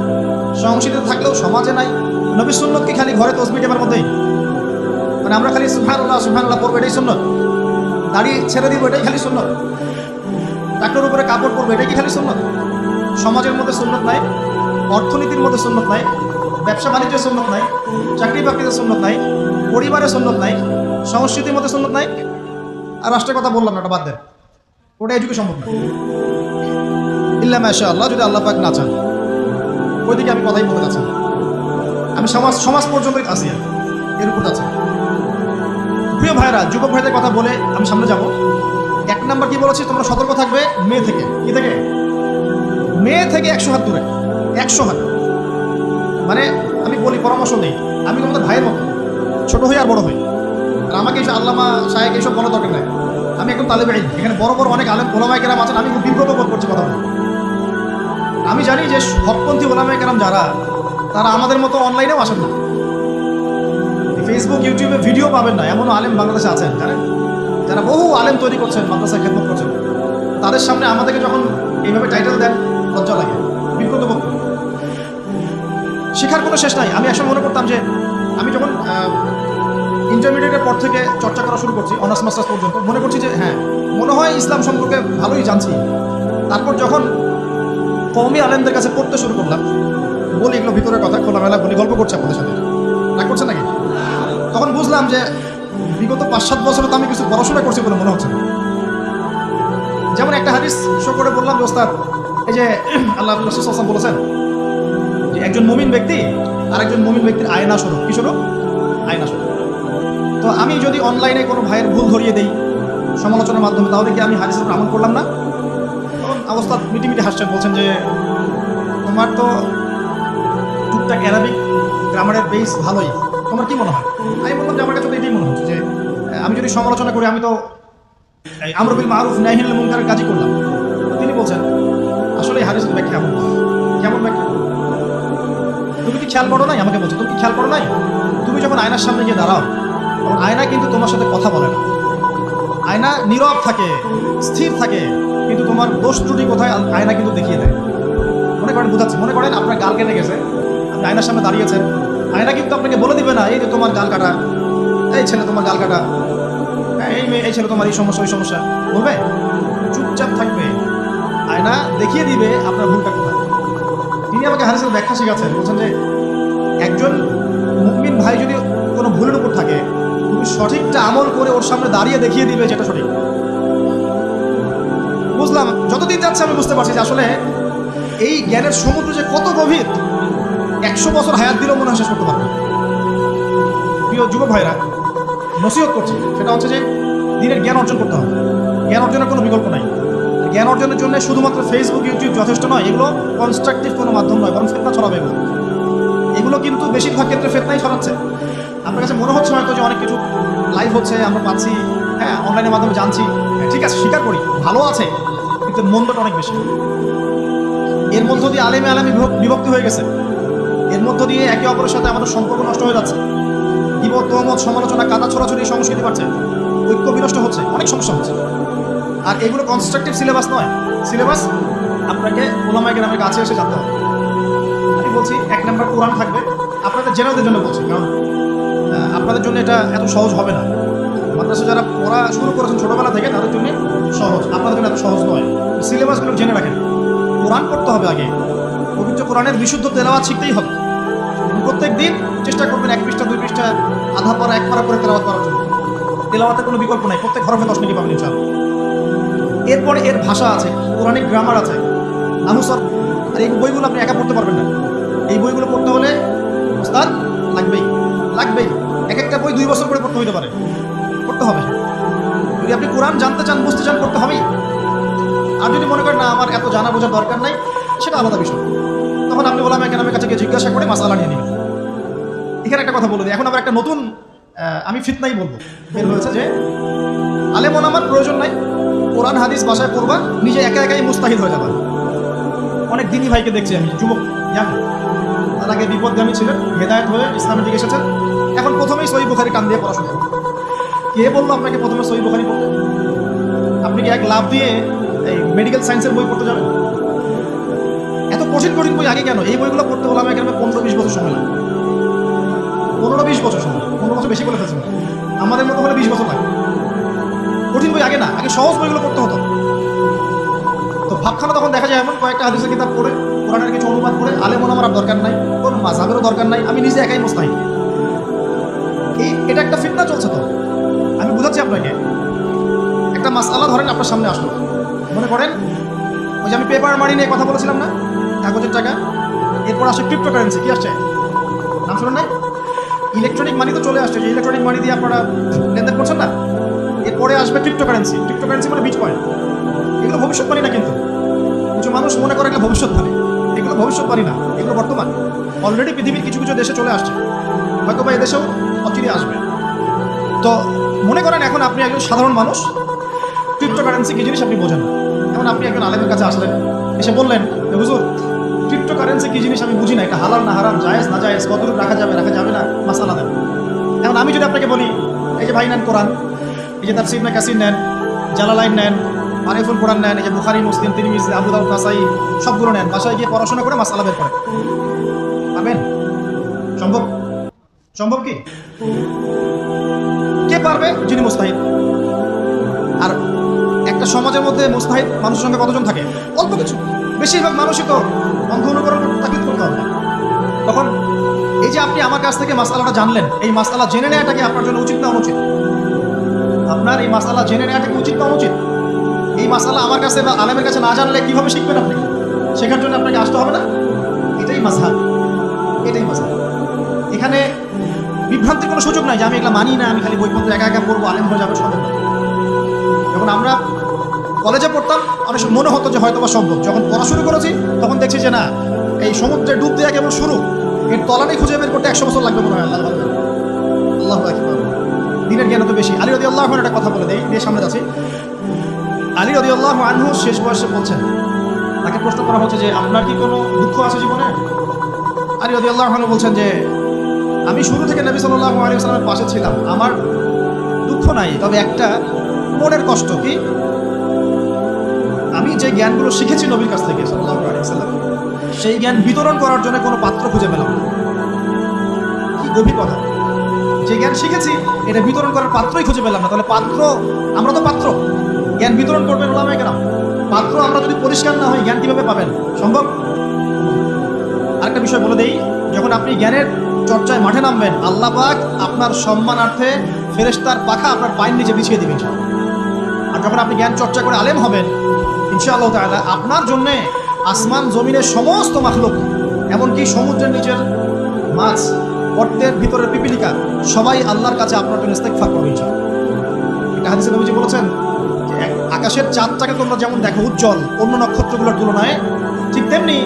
সংস্কৃতিতে থাকলেও সমাজে নাই। নবীর সুন্নত কি খালি ঘরে তসবিহ টেপার মধ্যেই? মানে আমরা খালি সুবহানাল্লাহ সুবহানাল্লাহ পড়বো, এটাই সুন্নত? দাড়ি ছেড়ে দিব, এটাই খালি সুন্নত? টাকনোর উপরে কাপড় পরবো, এটাই কি খালি সুন্নত? সমাজের মধ্যে সুন্নত নাই, অর্থনীতির মধ্যে সুন্নত নাই, ব্যবসা বাণিজ্যের সুন্নত নাই, চাকরি বাকরিতে সুন্নত নাই, পরিবারের সুন্নত নাই, সংস্কৃতির মধ্যে সুন্নত নাই। আর রাষ্ট্রের কথা বললাম না, ওটা বাদ দেন। ওটা এডুকেশন সম্ভব না, ইল্লা মাশাআল্লাহ, যদি আল্লাহ পাক না চান। ওইদিকে আমি কথাই বলতে চাচ্ছি না। আমি সমাজ পর্যন্তই আছি, এর উপর আছে। প্রিয় ভাইরা, যুবক ভাইদের কথা বলে আমি সামনে যাব। 1 নাম্বার কি বলেছি, তোমরা সতর্ক থাকবে মেয়ে থেকে। কি থেকে? মেয়ে থেকে 100 হাত দূরে। 100 হাত মানে আমি বলি, পরামর্শ নেই, আমি তোমাদের ভাইয়ের মতো, ছোট হই আর বড় হই। আর আমাকে এইসব আল্লামা সাহেব এইসব বলার দরকার নাই। আমি একদম তালেবে ইলম, এখানে বড় বড় অনেক আলেম ওলামায়ে কেরাম আছেন, আমি খুব বিব্রত বোধ করছি কথা বলে। আমি জানি যে হকপন্থী ওলামায়ে কেরাম যারা, তারা আমাদের মতো অনলাইনেও আসেন না, ফেসবুক ইউটিউবে ভিডিও পাবেন না, এমনও আলেম বাংলাদেশে আছেন জানেন, যারা বহু আলেম তৈরি করছেন, মাদ্রাসায় খেদমত করছেন। তাদের সামনে আমাদেরকে যখন এইভাবে টাইটেল দেন, লজ্জা লাগে, বিব্রত বোধ করি। শেখার কোনো শেষ নাই। আমি একসময় মনে করতাম যে, আমি যখন ইন্টারমিডিয়েটের পর থেকে চর্চা করা শুরু করছি, অনার্স মাস্টার্স পর্যন্ত, মনে করছি যে হ্যাঁ, মনে হয় ইসলাম সম্পর্কে ভালোই জানছি। তারপর যখন কওমি আলেমদের কাছে পড়তে শুরু করলাম, বলি এগুলো ভিতরের কথা, খোলামেলা বলি, গল্প করছে আপনাদের সাথে, রাগ করছে নাকি? তখন বুঝলাম যে বিগত 5-7 বছরে তো আমি কিছু পড়াশোনা করছি বলে মনে হচ্ছে না। যেমন একটা হাদিস শো করে বললাম যে, ওস্তাদ, এই যে আল্লাহ রাসূল সাল্লাল্লাহু আলাইহি ওয়াসাল্লাম বলেছেন যে একজন মুমিন ব্যক্তি আর একজন মুমিন ব্যক্তির আয়না স্বরূপ। কি স্বরূপ? আয়না স্বরূপ। তো আমি যদি অনলাইনে কোনো ভাইয়ের ভুল ধরিয়ে দেই সমালোচনার মাধ্যমে, তাহলে কি আমি হাদিসের উপর আমল করলাম না? তখন অবস্থা মিটি হাসছেন, বলছেন যে তোমার তো টুকটাক অ্যারাবিক গ্রামারের বেস ভালোই, তোমার কি মনে হয়? আমি বললাম যে আমার কাছে তো এটাই মনে হচ্ছে যে আমি যদি সমালোচনা করি, আমি তো আমর বিল মারুফ নাহি আনিল মুনকারের কাজই করলাম। তিনি বলছেন আসলে এই হাদিসের ব্যাখ্যা এমন। কেমন ব্যাখ্যা? তুমি কি খেয়াল করো নাই? আমাকে বলছো তুমি কি খেয়াল করো নাই? তুমি যখন আয়নার সামনে গিয়ে দাঁড়াও, তখন আয়না কিন্তু তোমার সাথে কথা বলে না। আয়না নীরব থাকে, স্থির থাকে, কিন্তু তোমার দোষ ত্রুটি কোথায় আয়না কিন্তু দেখিয়ে দেয়। মনে করেন, বুঝাচ্ছি, মনে করেন আপনার গাল কেটে গেছে, আপনি আয়নার সামনে দাঁড়িয়েছেন, আয়না কিন্তু আপনাকে বলে দিবে না এই যে তোমার গাল কাটা, এই ছেলে তোমার গাল কাটা, এই মেয়ে, এই ছেলে তোমার এই সমস্যা, ওই সমস্যা বলবে। চুপচাপ থাকবে, আয়না দেখিয়ে দিবে আপনার ভুলটা কোথায়। তিনি আমাকে হাদিসের ব্যাখ্যা শিখাচ্ছেন, বলছেন যে একজন মুমিন ভাই যদি কোনো ভুলের উপর থাকে, তুমি সঠিকটা আমল করে ওর সামনে দাঁড়িয়ে দেখিয়ে দিবে যেটা সঠিক। বুঝলাম, যতদিন যাচ্ছে আমি বুঝতে পারছি যে আসলে এই জ্ঞানের সমুদ্র যে কত গভীর, 100 বছর হায়াত দিলেও মনে হয় শেষ করতে পারবে। প্রিয় যুবক ভাইরা, নসিহত করছি, সেটা হচ্ছে যে দিনের জ্ঞান অর্জন করতে হবে। জ্ঞান অর্জনের কোনো বিকল্প নাই। জ্ঞান অর্জনের জন্য শুধুমাত্র ফেসবুক ইউটিউব যথেষ্ট নয়, এগুলো কনস্ট্রাকটিভ কোনো মাধ্যম নয়, বরং ফিতনা ছড়াবে এগুলো কিন্তু বেশিরভাগ ক্ষেত্রে ফিতনাই ছড়াচ্ছে। আপনার কাছে মনে হচ্ছে হয়তো যে অনেক কিছু লাইভ হচ্ছে, আমরা পাচ্ছি, হ্যাঁ, অনলাইনের মাধ্যমে জানছি, ঠিক আছে, স্বীকার করি, ভালো আছে, কিন্তু মন্দটা অনেক বেশি। এর মধ্য দিয়ে আলেমে বিভক্তি হয়ে গেছে, এর মধ্য দিয়ে একে অপরের সাথে আমাদের সম্পর্ক নষ্ট হয়ে যাচ্ছে, গীবত, তহমত, সমালোচনা, কাদা ছড়াছড়ি সংস্কৃতি বাড়ছে, ঐক্য বিনষ্ট হচ্ছে, অনেক সমস্যা হচ্ছে। আর এগুলো কনস্ট্রাকটিভ সিলেবাস নয়। সিলেবাস আপনাকে ওলামায়ে কেরামের কাছে এসে জানতে হবে। আমি বলছি 1 নাম্বার কোরআন থাকবে। আপনাদের জেনারেলদের জন্য বলছি, কারণ আপনাদের জন্য এটা এত সহজ হবে না। মাদ্রাসা যারা পড়া শুরু করেছেন ছোটোবেলা থেকে, তাদের জন্য সহজ, আপনাদের জন্য এত সহজ নয়। সিলেবাসগুলো জেনে রাখেন। কোরআন পড়তে হবে আগে, পবিত্র কোরআনের বিশুদ্ধ তেলাওয়াত শিখতেই হবে। প্রত্যেক দিন চেষ্টা করবেন 1 পৃষ্ঠা 2 পৃষ্ঠা, আধা পারা 1 পারা করে তেলাওয়াত করার জন্য। তেলাওয়াতের কোনো বিকল্প নাই, প্রত্যেক হরফে 10 নাকি পাবেন ইনশাআল্লাহ। এরপরে এর ভাষা আছে, কোরআনিক গ্রামার আছে, নাহুসর, আর এই বইগুলো আপনি একা পড়তে পারবেন না। এই বইগুলো পড়তে হলে ওস্তাদ লাগবেই। এক একটা বই 2 বছর করে পড়তে হইতে পারে, পড়তে হবে। যদি আপনি কোরআন জানতে চান, বুঝতে চান, পড়তে হবেই। আর যদি মনে করেন না আমার এত জানা বোঝার দরকার নাই, সেটা আলাদা বিষয়, তখন আপনি ওলামায়ে কেরামের কাছে গিয়ে জিজ্ঞাসা করে মাসআলা নিয়ে নেবেন। এখানে একটা কথা বলে দিই, এখন আবার একটা নতুন আমি ফিতনাই বলবো বের হয়েছে যে আলেম ওলামার প্রয়োজন নাই, কোরআন হাদিস বাসায় পড়বা, নিজে একাই মুস্তাহিদ হয়ে যাবে। অনেক দিনই ভাইকে দেখছি আমি, যুবক, জানেন, তার আগে বিপদগামী ছিলেন, হেদায়েত হয়ে ইসলামের দিকে এসেছেন, এখন প্রথমেই সহিহ বুখারী কান দিয়ে পড়াশোনা করেন। কে বললো আপনাকে প্রথমে সহিহ বুখারী পড়তে? আপনি কি এক লাভ দিয়ে এই মেডিকেল সায়েন্সের বই পড়তে যাবেন? এত কঠিন বই আগে কেন? এই বইগুলো পড়তে ওলামায়ে কেরামের 15-20 বছর সময় লাগে। 15-20 বছর সময়, 15 বছর বেশি করে ফেলছেন। আমাদের মতো হলে 20 বছর লাগে। কঠিন বই আগে না, আগে সহজ বইগুলো পড়তে হতো। তো ভাবখানা তখন দেখা যায় এমন কয়েকটা হাদিসের কিতাব পড়ে, কোরআনের কিছু অনুবাদ করে, আলেম ওলামার আর দরকার নাই, কোন মাযহাবেরও দরকার নাই, আমি নিজে একাই মুস্তাহিদ। এটা একটা ফিতনা চলছে। তো আমি বুঝাচ্ছি আপনাকে, একটা মাসআলা ধরেন আপনার সামনে আসলো, মনে করেন ওই যে আমি পেপার মানি নিয়ে কথা বলেছিলাম না, কাগজের টাকা, এরপর আসে ক্রিপ্টোকারেন্সি। কি আসছে নাম শুনুন না? ইলেকট্রনিক মানি তো চলে আসছে, যে ইলেকট্রনিক মানি দিয়ে আপনারা লেনদেন করছেন না, এরপরে আসবে ক্রিপ্টোকারেন্সি। ক্রিপ্টোকারেন্সি মানে বিটকয়েন। এগুলো ভবিষ্যৎবাণী না, কিন্তু কিছু মানুষ মনে করে এগুলো ভবিষ্যৎবাণী। এগুলো ভবিষ্যৎবাণী না, এগুলো বর্তমান। অলরেডি পৃথিবীর কিছু কিছু দেশে চলে আসছে, হয়তো বা এদেশেও অচিরে আসবে। তো মনে করেন এখন আপনি একজন সাধারণ মানুষ, ক্রিপ্টোকারেন্সি কি জিনিস আপনি বোঝেন না। এখন আপনি একজন আলেমের কাছে আসলেন, এসে বললেন হুজুর ক্রিপ্টোকারেন্সি কি জিনিস আমি বুঝি না, এটা হালাল না হারাম, জায়েজ না জায়েজ, কতটুকু রাখা যাবে না মাসালা দেন। এখন আমি যদি আপনাকে বলি এই যে ভাই নেন কোরআন, এই যে তাফসীর ইবনে কাসির নেন, জালালাইন নেন, মারিফুল কোরআন নেন, এই যে বুখারী, মুসলিম, তিরমিজি, আবু দাউদ, নাসাই সবগুলো নেন, বাসায় গিয়ে পড়াশোনা করে মাসালা বের করেন, পারবেন? সম্ভব? সম্ভব কি? কে পারবে? যিনি মুস্তাহিদ। আর একটা সমাজের মধ্যে মুস্তাহিদ মানুষের সঙ্গে কতজন থাকে? অল্প কিছু। বেশিরভাগ মানুষই তো অন্ধ অনুকরণ তাকলিদ করতে হবে। তখন এই যে আপনি আমার কাছ থেকে মাসালাটা জানলেন, এই মাসালা জেনে নেওয়াটা কি আপনার জন্য উচিত না অনুচিত? আপনার এই মাসালা জেনে নেওয়াটা কি উচিত না অনুচিত? এই মাসালা আমার কাছে বা আলেমের কাছে না জানলে কিভাবে শিখবেন আপনি? শেখার জন্য আপনাকে আসতে হবে না? এটাই মাযহাব, এটাই মাযহাব। এখানে বিভ্রান্তির কোনো সুযোগ নাই যে আমি এগুলো মানি না, আমি খালি বইপত্র একা একা পড়বো, আলেম হয়ে যাবে, সম্ভব না। যখন আমরা কলেজে পড়তাম অনেক সময় মনে হতো যে হয়তো বা সম্ভব, যখন পড়া শুরু করেছি তখন দেখছি যে না, এই সমুদ্রে ডুব দেওয়া কেবল শুরু, এর তলানি খুঁজে বের করতে 100 বছর লাগবে মনে হয়। আল্লাহু আকবার। দিনের জ্ঞান তো বেশি। আলী রাদিয়াল্লাহু আনহু একটা কথা বলে দেই, দিয়ে সামনে যাচ্ছি। আলী রাদিয়াল্লাহু আনহু শেষ বয়সে বলছেন, তাকে প্রশ্ন করা হচ্ছে যে আপনার কি কোনো দুঃখ আছে জীবনে? আলী রাদিয়াল্লাহু আনহু বলছেন যে আমি শুরু থেকে নবী সাল্লাল্লাহু আলাইহি ওয়াসাল্লামের পাশে ছিলাম, আমার দুঃখ নাই, তবে একটা মনের কষ্ট। কি? আমি যে জ্ঞানগুলো শিখেছি নবীর কাছ থেকে সাল্লাল্লাহু আলাইহি ওয়াসাল্লাম, সেই জ্ঞান বিতরণ করার জন্য কোনো পাত্র খুঁজে পেলাম না। কি গভীর কথা! যে জ্ঞান শিখেছি এটা বিতরণ করার পাত্রই খুঁজে পেলাম না। তাহলে পাত্র, আমরা তো পাত্র, জ্ঞান বিতরণ করবেন ওলামায়ে কেরাম। পাত্র আমরা যদি পরিষ্কার না হই, জ্ঞান কিভাবে পাবেন? সম্ভব? আরেকটা বিষয় বলে দেই, যখন আপনি জ্ঞানের চর্চায় মাঠে নামবেন, আল্লাহ পাক আপনার সম্মানার্থে ফেরেশতার পাখা আপনার পায়ের নিচে বিছিয়ে দিবেন। আর যখন আপনি জ্ঞান চর্চা করে আলেম হবেন ইনশাআল্লাহ তাআলা, আপনার জন্যে আসমান জমিনের সমস্ত মাখলুক, এমনকি সমুদ্রের নিচের মাছ, গর্তের ভিতরের পিপিলিকা, সবাই আল্লাহর কাছে আপনার জন্য ইস্তেগফার করবে ইনশাআল্লাহ। এটা হাদিসে নবীজি বলেছেন যে আকাশের চাঁদটাকে তোমরা যেমন দেখো উজ্জ্বল অন্য নক্ষত্রগুলোর তুলনায়, ঠিক তেমনি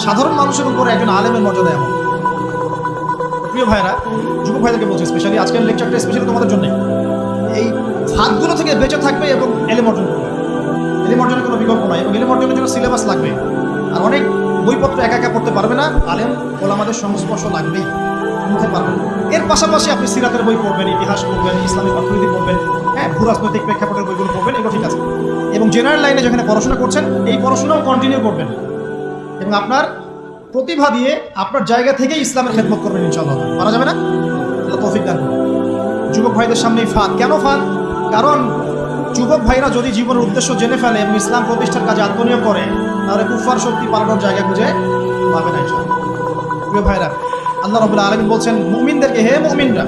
সাধারণ মানুষের উপর একজন আলেমের মর্যাদা এমন। প্রিয় ভাইরা, যুবক ভাইদেরকে বলছি, স্পেশালি আজকের লেকচারটা স্পেশালি তোমাদের জন্য, এই ফাঁদগুলো থেকে বেঁচে থাকবে এবং এলেম অর্জন করবে। এলেম অর্জনের কোনো বিকল্প নয়, এবং এলেম অর্জনের জন্য সিলেবাস লাগবে। আর অনেক বইপত্র একা একা পড়তে পারবে না, আলেম ওলামাদের সংস্পর্শ লাগবেই, বুঝতে পারবেন। এর পাশাপাশি আপনি সিরাতের বই পড়বেন, ইতিহাস পড়বেন, ইসলামিক অর্থনীতি পড়বেন, হ্যাঁ, ভূরাজনৈতিক প্রেক্ষাপটের বইগুলো পড়বেন, এগুলো ঠিক আছে। এবং জেনারেল লাইনে যেখানে পড়াশোনা করছেন, এই পড়াশোনাও কন্টিনিউ করবেন এবং আপনার প্রতিভা দিয়ে আপনার জায়গা থেকেই ইসলামের খেদমত করবেন ইনশাআল্লাহ। পারা যাবে না? আল্লাহ তৌফিক দান করুন। যুবক ভাইদের সামনেই ফাঁদ। কেন ফাঁদ? কারণ যুবক ভাইরা যদি জীবনের উদ্দেশ্য জেনে ফেলে এবং ইসলাম প্রতিষ্ঠার কাজে আত্মনিয়োগ করে, তাহলে কুফার শক্তি পালানোর জায়গা খুঁজে পাবে না ইনশাআল্লাহ। প্রিয় ভাইরা, আল্লাহ রাব্বুল আলামিন বলছেন মুমিনদেরকে, হে মুমিনরা,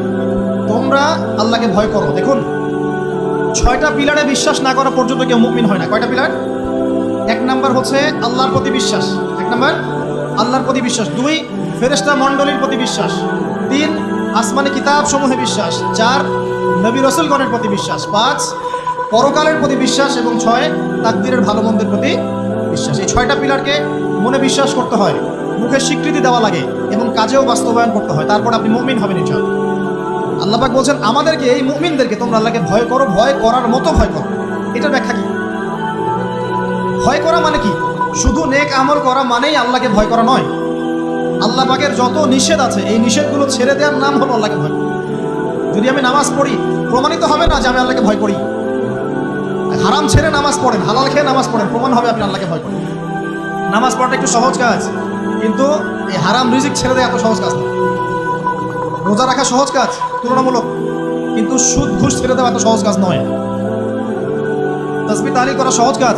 তোমরা আল্লাহকে ভয় করো। দেখুন, 6টা পিলারে বিশ্বাস না করা পর্যন্ত কেউ মুমিন হয় না। কয়টা পিলার? 1 নাম্বার হচ্ছে আল্লাহর প্রতি বিশ্বাস। 1 নাম্বার আল্লাহর প্রতি বিশ্বাস। 2 ফেরেশতা মণ্ডলীর প্রতি বিশ্বাস। 3 আসমানি কিতাব সমূহে বিশ্বাস। 4 নবী রাসূলগণের প্রতি বিশ্বাস। 5 পরকালের প্রতি বিশ্বাস। এবং 6 তাকদীরের ভালো মন্দের প্রতি বিশ্বাস। এই 6টা পিলারকে মনে বিশ্বাস করতে হয়, মুখে স্বীকৃতি দেওয়া লাগে এবং কাজেও বাস্তবায়ন করতে হয়, তারপর আপনি মুমিন হবেন ইনশাআল্লাহ। আল্লাহ পাক বলছেন আমাদেরকে, এই মুমিনদেরকে তোমরা আল্লাহকে ভয় করো, ভয় করার মতো ভয় করো। এটার ব্যাখ্যা কি? ভয় করা মানে কি? শুধু নেক আমল করা মানেই আল্লাহকে ভয় করা নয়। আল্লাহ পাকের যত নিষেধ আছে, এই নিষেধগুলো ছেড়ে দেওয়ার নাম হলো আল্লাহকে ভয় করা। যদি আমি নামাজ পড়ি, প্রমাণিত হবে না যে আমি আল্লাহকে ভয় করি। হারাম ছেড়ে নামাজ পড়েন, হালাল খেয়ে নামাজ পড়েন, প্রমাণ হবে আপনি আল্লাহকে ভয় করেন। নামাজ পড়াটা একটু সহজ কাজ, কিন্তু এই হারাম রিজিক ছেড়ে দেওয়া এত সহজ কাজ না। রোজা রাখা সহজ কাজ তুলনামূলক, কিন্তু সুদ ঘুষ ছেড়ে দেওয়া এত সহজ কাজ নয়। তাসবিহ তাহলিল করা সহজ কাজ,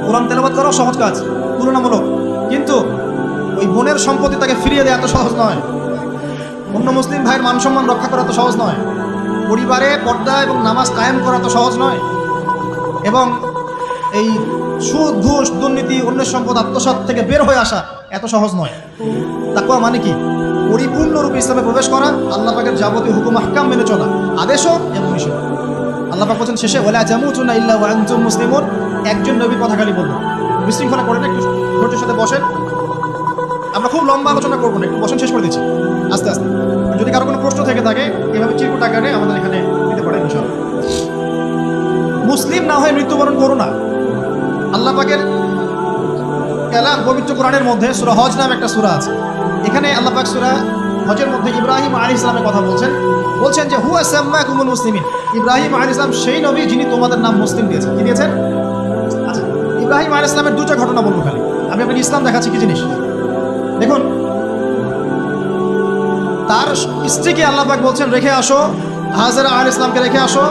কোরআন তেলাওয়াত করাও সহজ কাজ তুলনামূলক, কিন্তু ওই বোনের সম্পত্তি তাকে ফিরিয়ে দেওয়া এত সহজ নয়। অন্য মুসলিম ভাইয়ের মান সম্মান রক্ষা করা তো সহজ নয়। পরিবারে পর্দা এবং নামাজ কায়েম করা তো সহজ নয়। এবং এই সুদ ঘুষ দুর্নীতি অন্যের সম্পদ আত্মসাৎ থেকে বের হয়ে আসা এত সহজ নয়। তাকওয়া মানে কি? পরিপূর্ণরূপে ইসলামে প্রবেশ করা, আল্লাহ পাকের যাবতীয় হুকুম আহকাম মেনে চলা, আদেশও এবং নিষেধ। আল্লাহ পাক বলছেন শেষে, ওয়ালা তামুতুন্না ইল্লা ওয়া আনতুম মুসলিমুন। একজন নবীর কথা খালি বলবো, বিশৃঙ্খলা করেন, একটু ধৈর্যের সাথে বসেন। আমরা খুব লম্বা আলোচনা করবো না, একটু বসেন, শেষ করে দিচ্ছি আস্তে আস্তে। যদি কারো কোনো প্রশ্ন থেকে থাকে এভাবে চিরকুট আকারে আমাদের এখানে দিতে পারেন ইনশাআল্লাহ। মুসলিম না হয়ে মৃত্যুবরণ করো না। আল্লাহ পাকের কালাম পবিত্র কোরআনের মধ্যে সূরা হজ নামে একটা সূরা আছে। এখানে আল্লাহ পাক সূরা হজের মধ্যে ইব্রাহিম আলাইহিস সালামের কথা বলছেন যে হুয়া সাম্মাকুমুল মুসলিমিন। ইব্রাহিম আলাইহিস সালাম সেই নবী যিনি তোমাদের নাম মুসলিম দিয়েছেন। কি দিয়েছেন? আচ্ছা, ইব্রাহিম আলাইহিস সালামের দুটো ঘটনা বলবো খালি, আমি আপনাকে ইসলাম দেখাচ্ছি কি জিনিস। দেখুন, তার স্ত্রীকে আল্লাহ পাক বলছেন রেখে আসো, হাজেরা আলাইহিস সালামকে রেখে আসো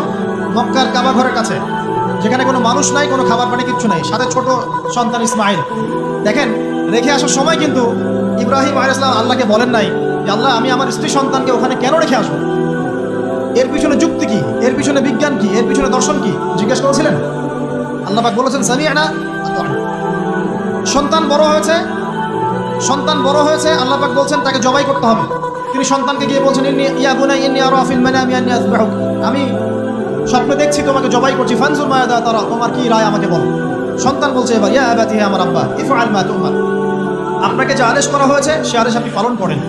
মক্কার কাবা ঘরের কাছে, যেখানে কোনো মানুষ নাই, কোনো খাবার পানি কিচ্ছু নাই, সাথে ছোট সন্তান ইসমাইল। দেখেন, রেখে আসার সময় কিন্তু ইব্রাহিম আলাইহিস সালাম আল্লাহকে বলেন নাই যে আল্লাহ আমি আমার স্ত্রী সন্তানকে ওখানে কেন রেখে আসবো, এর পিছনে যুক্তি কি, এর পিছনে বিজ্ঞান কি, এর পিছনে দর্শন কি জিজ্ঞেস করেছিলেন? আল্লাহ পাক বলেছেন সামি'না আতা'না। সন্তান বড় হয়েছে, আল্লাহ পাক বলছেন তাকে জবাই করতে হবে। তিনি সন্তানকে গিয়ে বলছেন ইয়া বুনাইয়া ইন্নী আরা ফিল মানামি আন্নী আযবাহুক, আমি স্বপ্নে দেখছি তোমাকে জবাই করছি, ফানজুর মাযা তারা, তোমার কি রায় আমাকে বলো। সন্তান বলছে এবার ইয়া আবাতি, হে আমার আব্বা, ইফআল মা তু'মার, আপনাকে যে আদেশ করা হয়েছে সে আদেশ আপনি পালন করেন।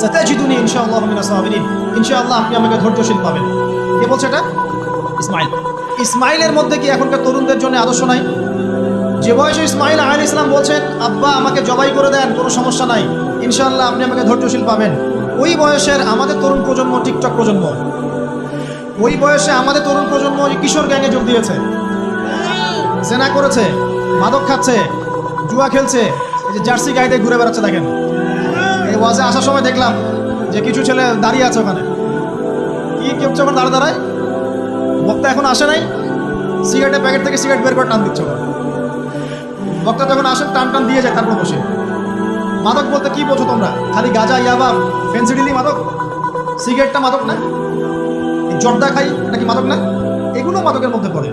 সাতাজিদুনি ইনশাআল্লাহু মিনাস সাবিরিন, ইনশাআল্লাহ আপনি আমাকে ধৈর্যশীল পাবেন। কে বলছে এটা? ইসমাইল। ইসমাইলের মধ্যে কি এখনকার তরুণদের জন্য আদর্শ নাই? যে বয়সে ইসমাইল আলাইহিস সালাম বলছেন আব্বা আমাকে জবাই করে দেন, কোনো সমস্যা নাই, ইনশাআল্লাহ আপনি আমাকে ধৈর্যশীল পাবেন, ওই বয়সের আমাদের তরুণ প্রজন্ম, টিকটক প্রজন্ম, ওই বয়সে আমাদের তরুণ প্রজন্ম কিশোর গ্যাংয়ে যোগ দিয়েছে, জেনা করেছে, মাদক খাচ্ছে, জুয়া খেলছে, এই যে জার্সি গাইতে ঘুরে বেড়াচ্ছে। দেখেন, এই ওয়াজে আসার সময় দেখলাম যে কিছু ছেলে দাঁড়িয়ে আছে ওখানে, কি কেউ যখন দাঁড়ায়, বক্তা এখন আসে নাই, সিগারেটের প্যাকেট থেকে সিগারেট বের করে টান দিচ্ছে। বক্তা যখন আসেন টান দিয়ে যায়, তারপর বসে। মাদক বলতে কি বোঝো তোমরা? খালি গাঁজা, ইয়াবা, ফেন্সিডিলি মাদক? সিগারেটটা মাদক না? জর্দা খাই, এটা কি মাদক না? এগুলো মাদকের মধ্যে পড়ে,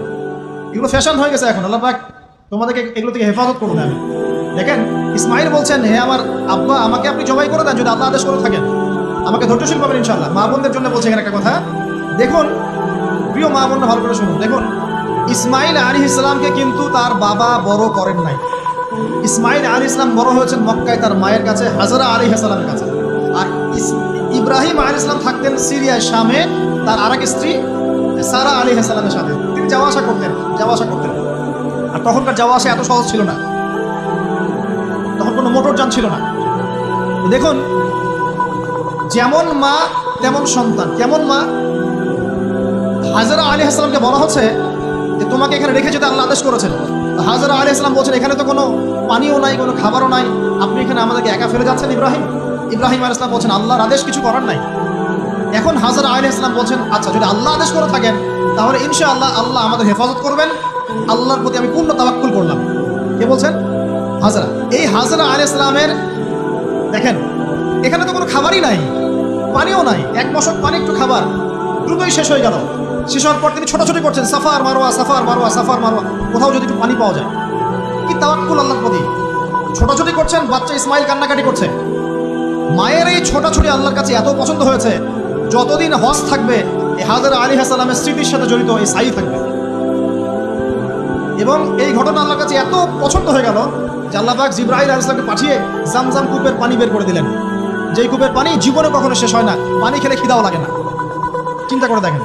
এগুলো ফ্যাশন হয়ে গেছে এখন। আল্লাহ পাক তোমাদেরকে এগুলো থেকে হেফাজত করুন। আমি দেখেন, ইসমাইল বলছেন হে আমার আব্বা আমাকে আপনি জবাই করে দেন, যদি আল্লাহ আদেশ করে থাকেন, আমাকে ধৈর্যশীল পাবেন ইনশাআল্লাহ। মা বোনদের জন্য বলছে এখানে একটা কথা, দেখুন প্রিয় মা বোনরা ভালো করে শুনুন। দেখুন, ইসমাইল আলাইহিস সালামকে কিন্তু তার বাবা বড় করেন নাই। ইসমাইল আলাইহিস সালাম বড় হয়েছেন মক্কায় তার মায়ের কাছে, হাজরা আলাইহিস সালামের কাছে। আর ইব্রাহিম আলাইহিস সালাম থাকতেন সিরিয়ায়, শামে, তার আরেক স্ত্রী সারা আলাইহিস সালামের সাথে। তিনি যাওয়া আসা করতেন। আর তখনকার যাওয়া আসা এত সহজ ছিল না, তখন কোনো মোটরযান ছিল না। দেখুন, যেমন মা তেমন সন্তান। কেমন মা? হাজরা আলাইহিস সালামকে বলা হচ্ছে যে তোমাকে এখানে রেখে যেতে আল্লাহ আদেশ করেছেন। হাজরা আলাইহিস সালাম বলছেন এখানে তো কোনো পানিও নাই, কোনো খাবারও নাই, আপনি এখানে আমাদেরকে একা ফেলে যাচ্ছেন ইব্রাহিম আলাইহিস সালাম বলছেন আল্লাহর আদেশ, কিছু করার নাই। এখন হাজরা আলাইহিস সালাম বলছেন আচ্ছা যদি আল্লাহ আদেশ করে থাকেন তাহলে ইনশাআল্লাহ আল্লাহ আমাদের হেফাজত করবেন, আল্লাহর প্রতি আমি পূর্ণ তাওয়াক্কুল করলাম। কে বলছেন? হাজরা। এই হাজরা আলাইহিস সালামের দেখেন এখানে তো কোনো খাবারই নাই, পানিও নাই, এক মশক পানি একটু খাবার দ্রুতই শেষ হয়ে গেল। শেষ হওয়ার পর তিনি ছোটাছুটি করছেন, সাফার মারওয়া, কোথাও যদি একটু পানি পাওয়া যায়। কি তাওয়াক্কুল আল্লাহর প্রতি, ছোটাছুটি করছেন। বাচ্চা ইসমাইল কান্নাকাটি করছে। মায়ের এই ছোটাছুটি আল্লাহর কাছে এত পছন্দ হয়েছে, যতদিন হজ থাকবে এই হাজরা আলাইহিস সালামের স্মৃতির সাথে জড়িত এই সাই থাকবে। এবং এই ঘটনা আল্লাহর কাছে এত পছন্দ হয়ে গেল যে আল্লাহ পাক জিবরাইল আলাইহিস সালামকে পাঠিয়ে জামজাম কূপের পানি বের করে দিলেন, যেই কূপের পানি জীবনে কখনো শেষ হয় না, পানি খেলে খিদাও লাগে না। চিন্তা করে দেখেন,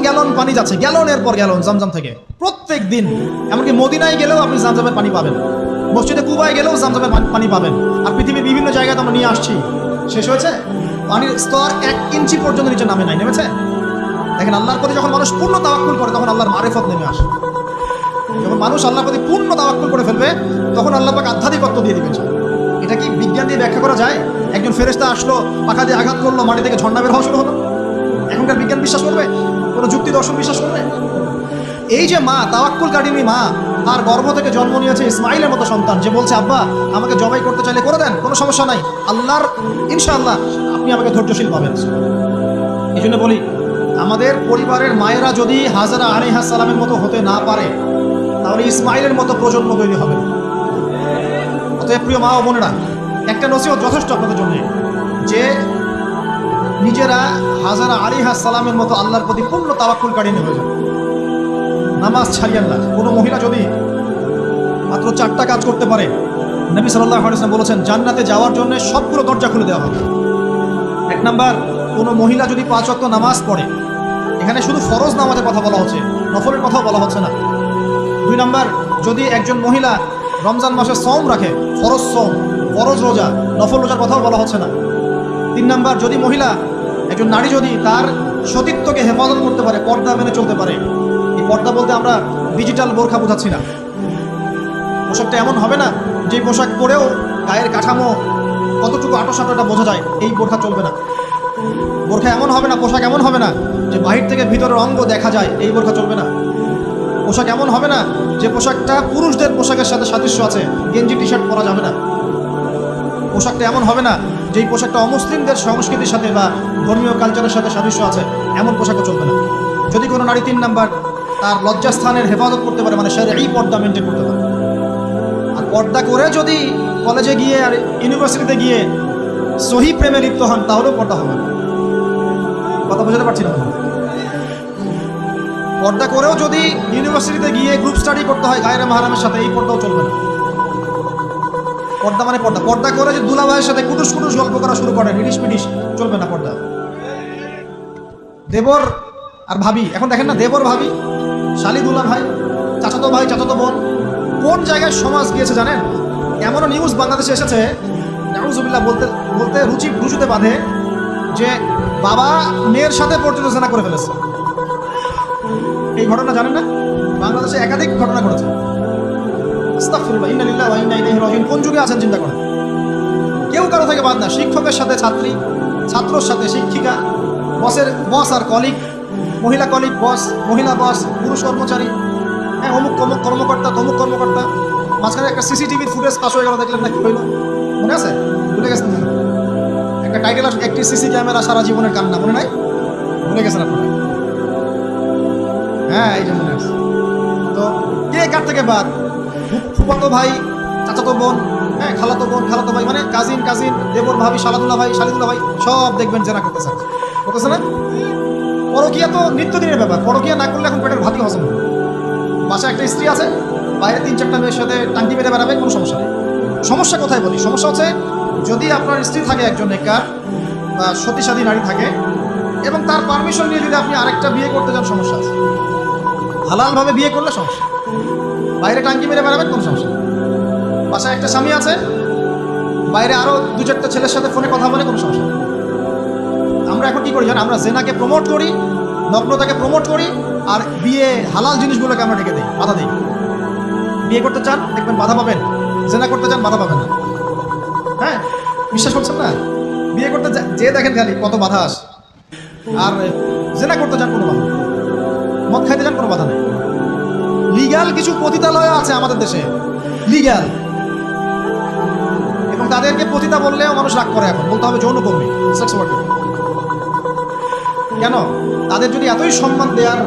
গ্যালন পানি যাচ্ছে, গ্যালনের পর গ্যালন জামজাম থেকে প্রত্যেক দিন। এমনকি মদিনায় গেলেও আপনি জামজামের পানি পাবেন, মসজিদে কুবায় গেলেও জামজামের পানি পাবেন। আর পৃথিবীর বিভিন্ন জায়গায় তো আমরা নিয়ে আসছি, শেষ হয়েছে? পানির স্তর 1 ইঞ্চি পর্যন্ত নিচে নেমেছে। দেখেন, আল্লাহর প্রতি যখন মানুষ পূর্ণ তাওয়াক্কুল করে তখন আল্লাহর মারিফত নেমে আসে। যখন মানুষ আল্লাহর প্রতি পূর্ণ তাওয়াক্কুল করে ফেলবে তখন আল্লাহ পাক আধ্যাত্মিকত্ব দিয়ে দিবেন। এটা কি বিজ্ঞান দিয়ে ব্যাখ্যা করা যায়? একজন ফেরেশতা আসলো, পাখা দিয়ে আঘাত করলো, মাটি থেকে ঝর্ণা বের হওয়া শুরু হলো। এখনকার বিজ্ঞান বিশ্বাস করবে? কোনো যুক্তি দর্শন বিশ্বাস করবে? এই যে মা, তাওয়াক্কুল কারিনী মা, তার গর্ভ থেকে জন্ম নিয়েছে ইসমাইলের মতো সন্তান, যে বলছে আব্বা আমাকে জবাই করতে চাইলে করে দেন, কোনো সমস্যা নাই, আল্লাহর ইনশাআল্লাহ আপনি আমাকে ধৈর্যশীল পাবেন। এই জন্য বলি, আমাদের পরিবারের মায়েরা যদি হাজরা আলাইহিস সালামের মতো হতে না পারে তাহলে ইসমাইলের মতো প্রজন্ম তৈরি হবে না। অতএব প্রিয় মা ও বোনেরা, একটা নসিহত যথেষ্ট আপনাদের জন্য, যে নিজেরা হাজারা আলাইহিস সালামের মতো আল্লাহর প্রতি পূর্ণ তাওয়াক্কুলকারী হয়ে যান। নামাজ ছাড়িয়েন না। কোনো মহিলা যদি মাত্র 4টা কাজ করতে পারে, নবী সাল্লাল্লাহু আলাইহি ওয়াসাল্লাম বলেছেন জান্নাতে যাওয়ার জন্য সবগুলো দরজা খুলে দেওয়া হবে। 1 নাম্বার, কোনো মহিলা যদি 5 ওয়াক্ত নামাজ পড়ে, এখানে শুধু ফরজ নামাজের কথা বলা হচ্ছে, নফলের কথাও বলা হচ্ছে না। 2 নাম্বার, যদি একজন মহিলা রমজান মাসে সওম রাখে, ফরজ সওম, ফরজ রোজা, নফল রোজার কথাও বলা হচ্ছে না। 3 নাম্বার, যদি মহিলা, একজন নারী যদি তার সতীত্বকে হেফাজত করতে পারে, পর্দা মেনে চলতে পারে। এই পর্দা বলতে আমরা ডিজিটাল বোরখা বোঝাচ্ছি না। পোশাকটা এমন হবে না যে পোশাক পরেও গায়ের কাঠামো কতটুকু আটোসাটো এটা বোঝা যায়, এই বোরখা চলবে না। বোরখা এমন হবে না, পোশাক এমন হবে না যে বাহির থেকে ভিতরের অঙ্গ দেখা যায়, এই বোরখা চলবে না। পোশাক এমন হবে না যে পোশাকটা পুরুষদের পোশাকের সাথে সাদৃশ্য আছে, গেঞ্জি টি শার্ট পরা যাবে না। পোশাকটা এমন হবে না যেই পোশাকটা অমুসলিমদের সংস্কৃতির সাথে বা ধর্মীয় কালচারের সাথে সাদৃশ্য আছে, এমন পোশাকও চলবে না। যদি কোনো নারী 3 নাম্বার তার লজ্জাস্থানের হেফাজত করতে পারে, মানে এই পর্দা মেনটেন করতে পারে। আর পর্দা করে যদি কলেজে গিয়ে আর ইউনিভার্সিটিতে গিয়ে সহি প্রেমে লিপ্ত হন, তাহলেও পর্দা হবে না। কথা বোঝাতে পারছি না। পর্দা করেও যদি ইউনিভার্সিটিতে গিয়ে গ্রুপ স্টাডি করতে হয় গায়রে মাহরামের সাথে, এই পর্দাও চলবে না। পর্দা মানে পর্দা। পর্দা করে যে দুলা ভাইয়ের সাথে কুটুস কুটুস গল্প করা শুরু করেন, ইডিশ পিডিশ, চলবে না পর্দা। দেবর আর ভাবি, এখন দেখেন না, দেবর ভাবি, শালি দুলা ভাই, চাচাতো ভাই, চাচাতো বোন, কোন জায়গায় সমাজ গিয়েছে জানেন? এমনও নিউজ বাংলাদেশে এসেছে, নাউজুবিল্লাহ বলতে বলতে রুচুতে বাঁধে, যে বাবা মেয়ের সাথে পর্যন্ত জেনা করে ফেলেছে। এই ঘটনা জানেন না? বাংলাদেশে একাধিক ঘটনা ঘটেছে। আস্তাগফিরুল্লাহ, ইন্না লিল্লাহি ওয়া ইন্না ইলাইহি রাজিউন। কোন যুগে আছেন চিন্তা করেন। কেউ কারো থেকে বাদ না, শিক্ষকের সাথে ছাত্রী, ছাত্রর সাথে শিক্ষিকা, বস আর কলিগ, মহিলা কলিগ বস, মহিলা বস, পুরুষ কর্মচারী, হ্যাঁ, অমুক কর্মকর্তা, তমুক কর্মকর্তা। মাঝখানে একটা সিসিটিভির ফুটেজ পাস হয়ে গেল, দেখলেন না কি হইল? মনে আছে? ভুলে গেছেন? একটা টাইটেল, একটি সিসি ক্যামেরা সারা জীবনের কান্না, মনে নাই? ভুলে গেছেন আপনারা? হ্যাঁ, এই যে মনে আছে। তো কে কার থেকে বাদ? ফুফাতো ভাই, চাচাতো বোন, হ্যাঁ, খালাতো বোন, খালাতো ভাই, মানে কাজিন, দেবর ভাবি, শালাদুল্লাহ ভাই, শালিদুল্লাহ ভাই, সব দেখবেন জেনা করতেছে না? পরকিয়া তো নিত্যদিনের ব্যাপার। পরকিয়া না করলে এখন পেটের ভাতই হজম হবে। বাসায় একটা স্ত্রী আছে, বাইরে 3-4টা মেয়ের সাথে টাঙ্কি মেরে বেড়াবে, কোনো সমস্যা নেই। সমস্যা কোথায় বলি? সমস্যা হচ্ছে যদি আপনার স্ত্রী থাকে একজন নেককার বা সতীসাধী নারী থাকে, এবং তার পারমিশন নিয়ে যদি আপনি আরেকটা বিয়ে করতে যান, সমস্যা আছে। হালালভাবে বিয়ে করলে সমস্যা, বাইরে টাঙ্কি মেরে বেড়াবেন, কোনো সমস্যা নেই। বাসায় একটা স্বামী আছে, বাইরে আরও 2-4টা ছেলের সাথে ফোনে কথা বলে, কোনো সমস্যা নেই। আমরা এখন কি করি জানেন? আমরা জেনাকে প্রমোট করি, নগ্নতাকে প্রমোট করি, আর বিয়ে হালাল জিনিসগুলোকে আমরা ঢেকে দিই, বাধা দিই। বিয়ে করতে চান, দেখবেন বাধা পাবেন। জেনা করতে চান, বাধা পাবেন না। হ্যাঁ, বিশ্বাস করছেন না? বিয়ে করতে যে দেখেন খালি কত বাধা আসে, আর জেনা করতে চান, কোনো বাধা। মদ খাইতে চান, কোনো বাধা নেই। লিগ্যাল কিছু পতিতালয় আছে আমাদের দেশে, লিগ্যাল, এবং তাদেরকে পতিতা বললেও মানুষ রাগ করে। এখন বলতে হবে যৌনকর্মী, সেক্স ওয়ার্কার। কেন? তাদের যদি এতই সম্মান দেওয়ার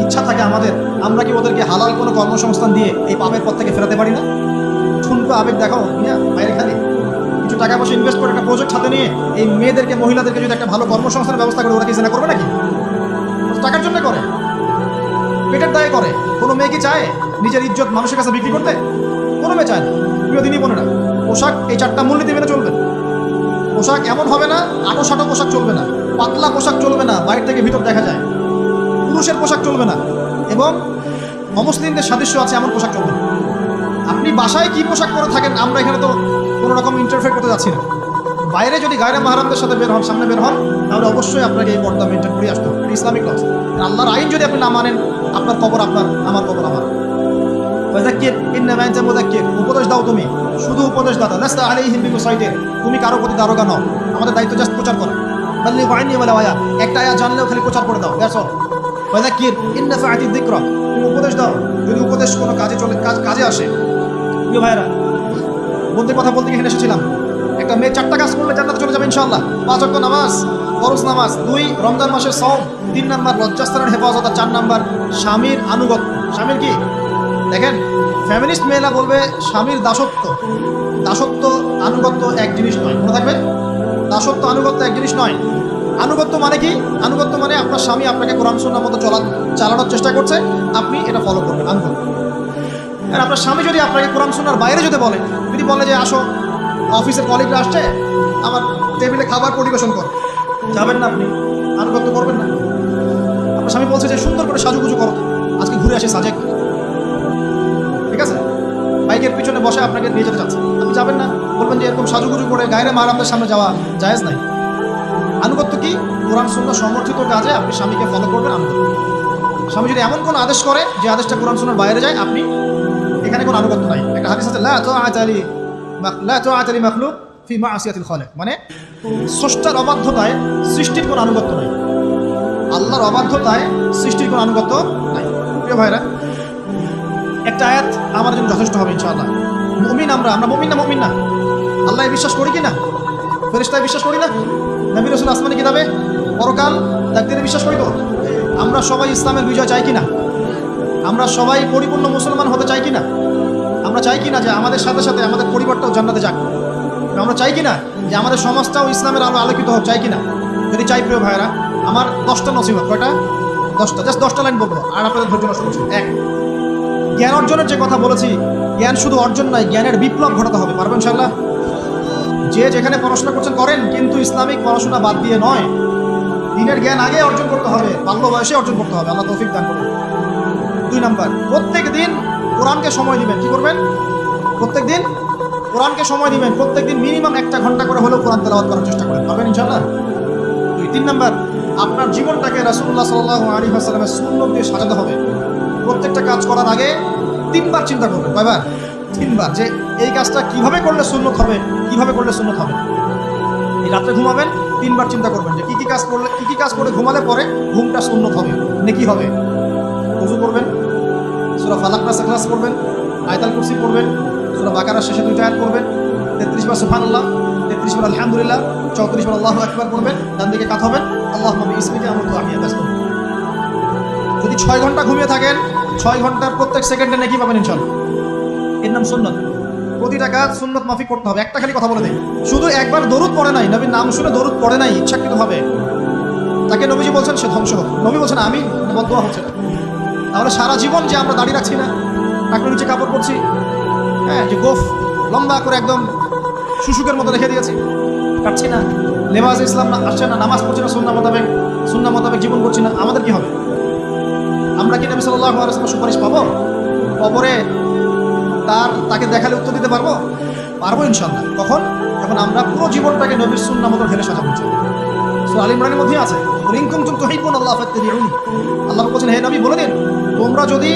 ইচ্ছা থাকে আমাদের, আমরা কি ওদেরকে হালাল কোনো কর্মসংস্থান দিয়ে এই পাপের পথ থেকে ফেরাতে পারি না? ঠুনকো আবেগ দেখাও মিয়া, বাইরে খালি কিছু টাকা পয়সা ইনভেস্ট করে একটা প্রজেক্ট হাতে নিয়ে এই মেয়েদেরকে, মহিলাদেরকে যদি একটা ভালো কর্মসংস্থানের ব্যবস্থা করে, ওরা কি জেনা করবে নাকি? টাকার জন্য করে, পেটের দায়ে করে। কোনো মেয়ে কি চায় নিজের ইজ্জত মানুষের কাছে বিক্রি করতে? কোনো মেয়ে চায় না। প্রিয় দিনই বোনেরা, পোশাক এই 4টা মূলনীতি মেনে চলবেন। পোশাক এমন হবে না, আটো পোশাক চলবে না, পাতলা পোশাক চলবে না, বাইরে থেকে ভিতর দেখা যায়। পুরুষের পোশাক চলবে না, এবং অমুসলিমদের সাদৃশ্য আছে এমন পোশাক চলবে না। আপনি বাসায় কি পোশাক পরে থাকেন, আমরা এখানে তো কোনো রকম ইন্টারফেয়ার করতে যাচ্ছি না। বাইরে যদি গায়রে মাহরামদের সাথে বের হন, সামনে বের হন, তাহলে অবশ্যই আপনাকে এই পর্দা মেনটেন করে আসতে হবে। Islamic laws. আল্লাহর আইন যদি আপনি না মানেন, আপনার কবর আপনার, আমার কবর আমার। উপদেশ দাও তুমি, শুধু উপদেশ দাতা। লাস্তা আলাইহিম বিমুসাইতির, তুমি কারো প্রতি দারোগা নও। আমাদের দায়িত্ব জাস্ট প্রচার করা। বাল্লিগু আন্নী ওয়ালাউ আয়া, একটা আয়াত জানলেও খালি প্রচার করে দাও, দ্যাটস অল। ফাযাক্কির ইন নাফাআতিদ যিকরা, তুমি উপদেশ দাও যদি উপদেশ কোনো কাজে আসে। প্রিয় ভাইরা, কথা বলতে এখানে এসেছিলাম। একটা মেয়ে 4টা কাজ করলে জান্নাতে চলে যাবে ইনশাআল্লাহ। 5 ওয়াক্ত নামাজ, ফরজ নামাজ, 2 রমজান মাসের সওম, 3 নাম্বার লজ্জাস্থানের হেফাজত, আর 4 নাম্বার স্বামীর আনুগত্য। স্বামীর কি? দেখেন, ফ্যামিলিস্ট মেয়েরা বলবে স্বামীর দাসত্ব, দাসত্ব আনুগত্য এক জিনিস নয়। মনে থাকবে, দাসত্ব আনুগত্য এক জিনিস নয়। আনুগত্য মানে কি? আনুগত্য মানে আপনার স্বামী আপনাকে কোরআন সুন্নাহ মতো চালানোর চেষ্টা করছে, আপনি এটা ফলো করবেন, আনুগত্য। আর আপনার স্বামী যদি আপনাকে কোরআন সুন্নাহর বাইরে যদি বলে যে আসো অফিসের কলিগরা আসছে, আমার টেবিলে খাবার পরিবেশন কর, যাবেন না আপনি, আনুগত্য করবেন না। আপনার স্বামী বলছে যে সুন্দর করে সাজুগুজু করো, আজকে ঘুরে আসে সাজেক, ঠিক আছে, বাইকের পিছনে বসে আপনাকে নিয়ে যেতে চাচ্ছে, আপনি যাবেন না, বলবেন যে এরকম সাজুগুজু করে গায়ের মারামদের সামনে যাওয়া জায়েজ নাই। আনুগত্য কি? কোরআন সুন্নাহ সমর্থিত কাজে আপনি স্বামীকে ফলো করবেন, আনুগত্য। স্বামী যদি এমন কোনো আদেশ করে যে আদেশটা কোরআন সুন্নাহর বাইরে যায়, আপনি এখানে কোনো আনুগত্য নাই। একটা হাদিস আছে, লা তুআতা লি মাখলুক ফি মা'সিয়াতিল খালিক, মানে স্রষ্টার অবাধ্যতায় সৃষ্টির কোনো আনুগত্য নাই, আল্লাহর অবাধ্যতায় সৃষ্টির কোনো আনুগত্য নাই। প্রিয় ভাইরা, একটা আয়াত আমার জন্য যথেষ্ট হবে ইনশাআল্লাহ। মুমিন আমরা মুমিন না? আল্লাহ বিশ্বাস করি কি না? ফেরেশতায় বিশ্বাস করি না? নবী রাসূল আসমানি কিতাবে, পরকাল, তাকদীরে বিশ্বাস করি তো? আমরা সবাই ইসলামের বিজয় চাই কি না? আমরা সবাই পরিপূর্ণ মুসলমান হতে চাই কি না? আমরা চাই কি না যে আমাদের সাথে সাথে আমাদের পরিবারটাও জান্নাতে যাক? আমরা চাই কি না যে আমাদের সমাজটাও ইসলামের আলো আলোকিত হোক? চাই কি না? যদি চাই, প্রিয় ভাইরা, আমার 10টা নসিহত। কয়টা? 10টা, জাস্ট 10টা লাইন বলবো, আর আপনাদের ধৈর্য নষ্ট করছি। 1, জ্ঞান অর্জনের যে কথা বলেছি, জ্ঞান শুধু অর্জন নয়, জ্ঞানের বিপ্লব ঘটাতে হবে। পারবেন ইনশাআল্লাহ? যে যেখানে পড়াশোনা করছেন করেন, কিন্তু ইসলামিক পড়াশোনা বাদ দিয়ে নয়। দিনের জ্ঞান আগে অর্জন করতে হবে, বাল্য বয়সে অর্জন করতে হবে। আল্লাহ তৌফিক দান করুন। 2 নাম্বার, প্রত্যেক দিন কোরআনকে সময় দিবেন। কি করবেন? প্রত্যেক দিন কোরআনকে সময় দিবেন। প্রত্যেক দিন মিনিমাম 1 ঘন্টা করে হলেও কোরআন তেলাওয়াত করার চেষ্টা করেন। পারবেন ইনশাআল্লাহ? 3 নাম্বার, আপনার জীবনটাকে রাসূলুল্লাহ সাল্লাল্লাহু আলাইহি ওয়াসাল্লামের সুন্নাত দিয়ে সাজাতে হবে। প্রত্যেকটা কাজ করার আগে 3 বার চিন্তা করবেন। কয়বার? 3 বার, যে এই কাজটা কিভাবে করলে সুন্নাত হবে, কিভাবে করলে সুন্নাত হবে। এই রাতে ঘুমাবেন, 3 বার চিন্তা করবেন যে কি কি কাজ করে ঘুমালে পরে ঘুমটা সুন্নাত হবে, নেকি হবে। ওযু করবেন, সূরা ফালাক নাস ইখলাস পড়বেন, আয়াতুল কুরসি পড়বেন, সূরা বাকারার শেষে 2টা আয়াত পড়বেন, 33 বার সুবহানাল্লাহ, 33 বার আলহামদুলিল্লাহ, 34 বার আল্লাহু আকবার পড়বেন। ডান দিকে কাত হবেন, আল্লাহুম্মা বিইসমিকা আমুতু ওয়া আহইয়া। যদি 6 ঘন্টা ঘুমিয়ে থাকেন, 6 ঘন্টার প্রত্যেক সেকেন্ডে নেকি পাবেন ইনশাআল্লাহ। এর নাম সুন্নাত। প্রতিটা কাজ সুন্নাত মাফিক করতে হবে। একটা খালি কথা বলে দেই, শুধু একবার দরুদ পড়ে নাই, নবীর নাম শুনে দরুদ পড়ে নাই ইচ্ছাকৃতভাবে, তাকে নবীজি বলছেন সে ধ্বংস হোক। নবী বলছেন আমি, বদদোয়া হচ্ছে না। তাহলে সারা জীবন যে আমরা দাড়ি রাখছি না, টাকনুর নিচে কাপড় পরছি, হ্যাঁ, যে গোফ লম্বা করে একদম শুশুকের মতো রেখে দিয়েছি, কাটছি না, লেবাস ইসলাম আসছে না, নামাজ পড়ছি না, সুন্নাহ মোতাবেক জীবন করছি না, আমাদের কি হবে? আমরা কি নবী সাল্লাল্লাহু আলাইহি ওয়াসাল্লামের সুপারিশ পাবো? কবরে তাকে দেখালে উত্তর দিতে পারবো ইনশাআল্লাহ। কখন? যখন আমরা পুরো জীবনটাকে নবীর সুন্নাহ মতো ঢেলে সাজাবো। সূরা আল ইমরানের মধ্যে আছে, ইন কুনতুম তুহিব্বুনাল্লাহ ফাত্তাবিউনি। আল্লাহ বলেছেন, হে নবী বলে দিন, তোমরা যদি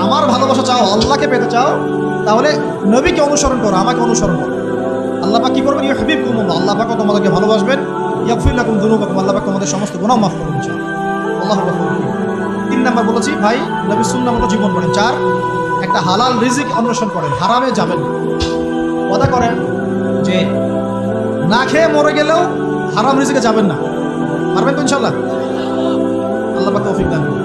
আমার ভালোবাসা চাও, আল্লাহকে পেতে চাও, তাহলে নবীকে অনুসরণ করো, আমাকে অনুসরণ করো। আল্লাহ পাক কি করবেন? ইউহিব্বুকুমুল্লাহ, আল্লাহ পাক তোমাদেরকে ভালোবাসবেন। ইয়াগফির লাকুম যুনুবাকুম, আল্লাহ পাক তোমাদের সমস্ত গুনাহ মাফ করবেন ইনশাআল্লাহ। আল্লাহু গফুরুর রহিম। 3 নাম্বার বলেছি ভাই, নবীর সুন্নাহ মতো জীবন করেন। 4, একটা হালাল রিজিক অন্বেষণ করেন, হারামে যাবেন না। ওয়াদা করেন যে না খেয়ে মরে গেলেও হারাম রিজিকে যাবেন না। পারবেন তো ইনশাআল্লাহ? আল্লাহ পাক তৌফিক দান করুন।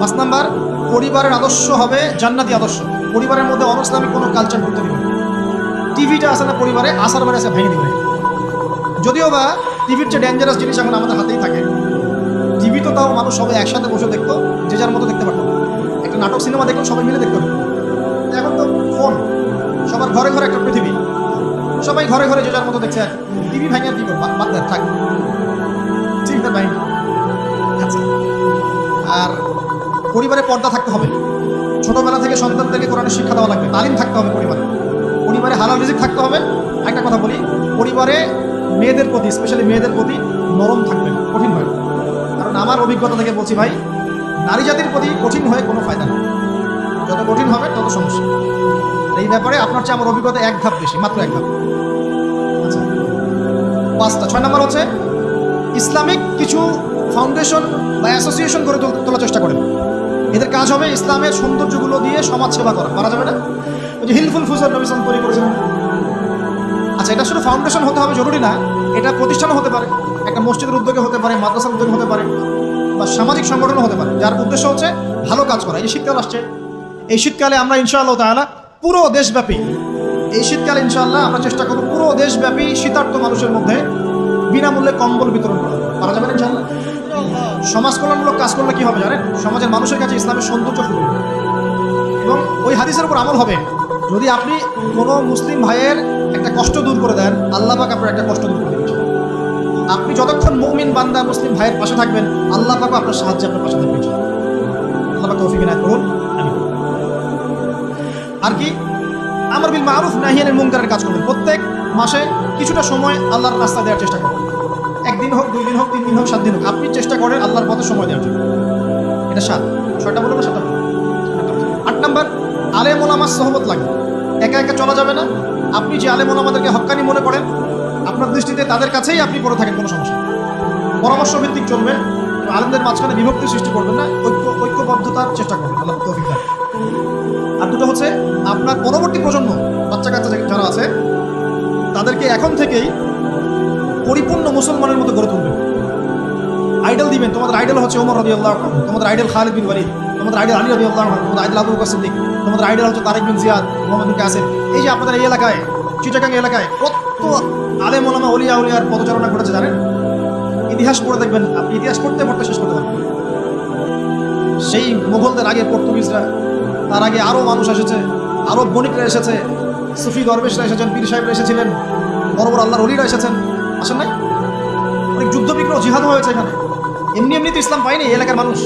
5 নাম্বার, পরিবারের আদর্শ হবে জান্নাতি আদর্শ। পরিবারের মধ্যে অনইসলামিক কোনো কালচার করতে দিবেন। টিভিটা আছে না পরিবারে, আসার বেড়ে আছে ভেঙে দিবেন। যদিও বা টিভির চেয়ে ডেঞ্জারাস জিনিস এখন আমাদের হাতেই থাকে। টিভি তো তাও মানুষ সবাই একসাথে বসে দেখতো, যে যার মতো দেখতে পারতো। একটা নাটক সিনেমা দেখুন, সবাই মিলে দেখতে পারতো। এখন তো ফোন, সবার ঘরে ঘরে একটা পৃথিবী, সবাই ঘরে ঘরে যে যার মতো দেখছে। টিভি ভাঙে কি করবো, বাদ দেন, থাক, ঠিক আছে ভাই। আচ্ছা, আর পরিবারে পর্দা থাকতে হবে। ছোটবেলা থেকে সন্তানদেরকে কোরআনের শিক্ষা দেওয়া লাগবে, তালিম থাকতে হবে পরিবারে হালাল রিজিক থাকতে হবে। একটা কথা বলি, পরিবারে মেয়েদের প্রতি, স্পেশালি মেয়েদের প্রতি নরম থাকবেন, কঠিন হয়। কারণ আমার অভিজ্ঞতা থেকে বলছি ভাই, নারী জাতির প্রতি কঠিন হয়ে কোনো ফায়দা নেই। যত কঠিন হবে তত সমস্যা। এই ব্যাপারে আপনার চেয়ে আমার অভিজ্ঞতা 1 ধাপ বেশি, মাত্র 1 ধাপ। আচ্ছা, 5টা। 6 নাম্বার হচ্ছে ইসলামিক কিছু ফাউন্ডেশন বা অ্যাসোসিয়েশন করে তোলার চেষ্টা করেন। এদের কাজ হবে ইসলামের সৌন্দর্যগুলো দিয়ে সমাজ সেবা করা যাবে না? ওই যে হিলফুল ফুজর নবী সাল্লাল্লাহু তৈরি করেছিলেন। আচ্ছা, এটা শুধু ফাউন্ডেশন হতে হবে জরুরি না, এটা প্রতিষ্ঠানও হতে পারে, একটা মসজিদের উদ্যোগে হতে পারে, মাদ্রাসার উদ্যোগে হতে পারে, বা সামাজিক সংগঠনও হতে পারে, যার উদ্দেশ্য হচ্ছে ভালো কাজ করা। এই শীতকাল আসছে, এই শীতকালে আমরা ইনশাআল্লাহ তাআলা পুরো দেশব্যাপী এই শীতকালে ইনশাআল্লাহ আমরা চেষ্টা করব পুরো দেশব্যাপী শীতার্ত মানুষের মধ্যে বিনামূল্যে কম্বল বিতরণ করা পারা যাবে না ইনশাআল্লাহ। সমাজ কল্যাণমূলক কাজ করলে কি হবে জানেন? সমাজের মানুষের কাছে ইসলামের সৌন্দর্য ফুটে উঠবে এবং ওই হাদিসের উপর আমল হবে। যদি আপনি কোনো মুসলিম ভাইয়ের একটা কষ্ট দূর করে দেন, আল্লাহ পাক আপনার একটা কষ্ট দূর করে দেবেন। আপনি যতক্ষণ মুমিন বান্দা মুসলিম ভাইয়ের পাশে থাকবেন, আল্লাহ পাক আপনার সাহায্যে আপনার পাশে থাকবেন। আল্লাহ পাক তৌফিক ইনায়াত করুন। আর কি আমর বিল মারুফ নাহি আনিল মুনকারের কাজ করবেন। প্রত্যেক মাসে কিছুটা সময় আল্লাহর রাস্তা দেওয়ার চেষ্টা করবেন। একদিন হোক, 2 দিন হোক, 3 দিন হোক, 7 দিন হোক, আপনি চেষ্টা করেন আল্লাহর পথে সময় দেওয়ার জন্য। এটা 7, 6টা বলবো না 7টা বলবো। 8 নাম্বার, আলেম ওলামার সোহবত লাগবে। একা একা চলা যাবে না। আপনি যে আলেম ওলামাদেরকে হক্কানি মনে করেন, আপনার দৃষ্টিতে তাদের কাছেই আপনি পড়ে থাকেন, কোনো সমস্যা। পরামর্শ ভিত্তিক চলবেন, আলেমদের মাঝখানে বিভক্তি সৃষ্টি করবেন না, ঐক্যবদ্ধতার চেষ্টা করবেন। আল্লাহ তৌফিক দান। আর দুটো হচ্ছে আপনার পরবর্তী প্রজন্ম, বাচ্চা কাচ্চা যারা আছে তাদেরকে এখন থেকেই পরিপূর্ণ মুসলমানের মতো গড়ে তুলবেন। আইডল দিবেন। তোমাদের আইডল হচ্ছে ওমর রাদিয়াল্লাহু আনহু, তোমাদের আইডল খালিদ বিন ওয়ালিদ, তোমাদের আইডল আলী রাদিয়াল্লাহু আনহু, তোমাদের আইডল আবু বকর সিদ্দিক, তোমাদের আইডল হচ্ছে তারিক বিন জিয়াদ, মুহাম্মদ বিন কাসিম। এই যে আপনাদের এই এলাকায়, চিটাগাং এলাকায় কত আলেম ওলামা ওলিয়া উলিয়ার পদচারণা করেছে জানেন? ইতিহাস পড়ে দেখবেন, আপনি ইতিহাস পড়তে পড়তে শেষ করতে পারবেন। সেই মুঘলদের আগে পর্তুগিজরা, তার আগে আরও মানুষ এসেছে, আরব বণিকরা এসেছে, সুফি দরবেশরা এসেছেন, পীর সাহেবরা এসেছিলেন, বড় বড় আল্লাহর ওলিরা এসেছেন, আসেন নাই? অনেক যুদ্ধ বিগ্রহ জিহাদ হয়েছে এখানে। এমনি এমনি তো ইসলাম পায়নি এলাকার মানুষ।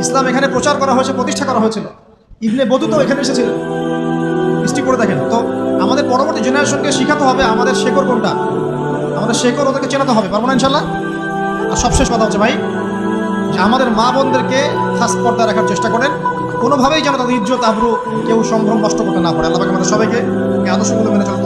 ইসলাম এখানে প্রচার করা হয়েছে, প্রতিষ্ঠা করা হয়েছিল। ইবনে বতুতা এখানে এসেছিলেন, হিস্ট্রি পড়ে দেখেন। তো আমাদের পরবর্তী জেনারেশনকে শেখাতে হবে আমাদের শেকড় কোনটা, আমাদের শেকড় ওদেরকে চেনাতে হবে। পারবো না ইনশাল্লাহ? আর সবশেষ কথা হচ্ছে ভাই, যে আমাদের মা বোনদেরকে খাস পর্দায় রাখার চেষ্টা করেন, কোনোভাবেই যেন তাদের ইজ্জত আবরু কেউ সম্ভ্রম নষ্ট করতে না পারে। আল্লাহ পাক আমাদের সবাইকে এই আদর্শগুলো মেনে চলতে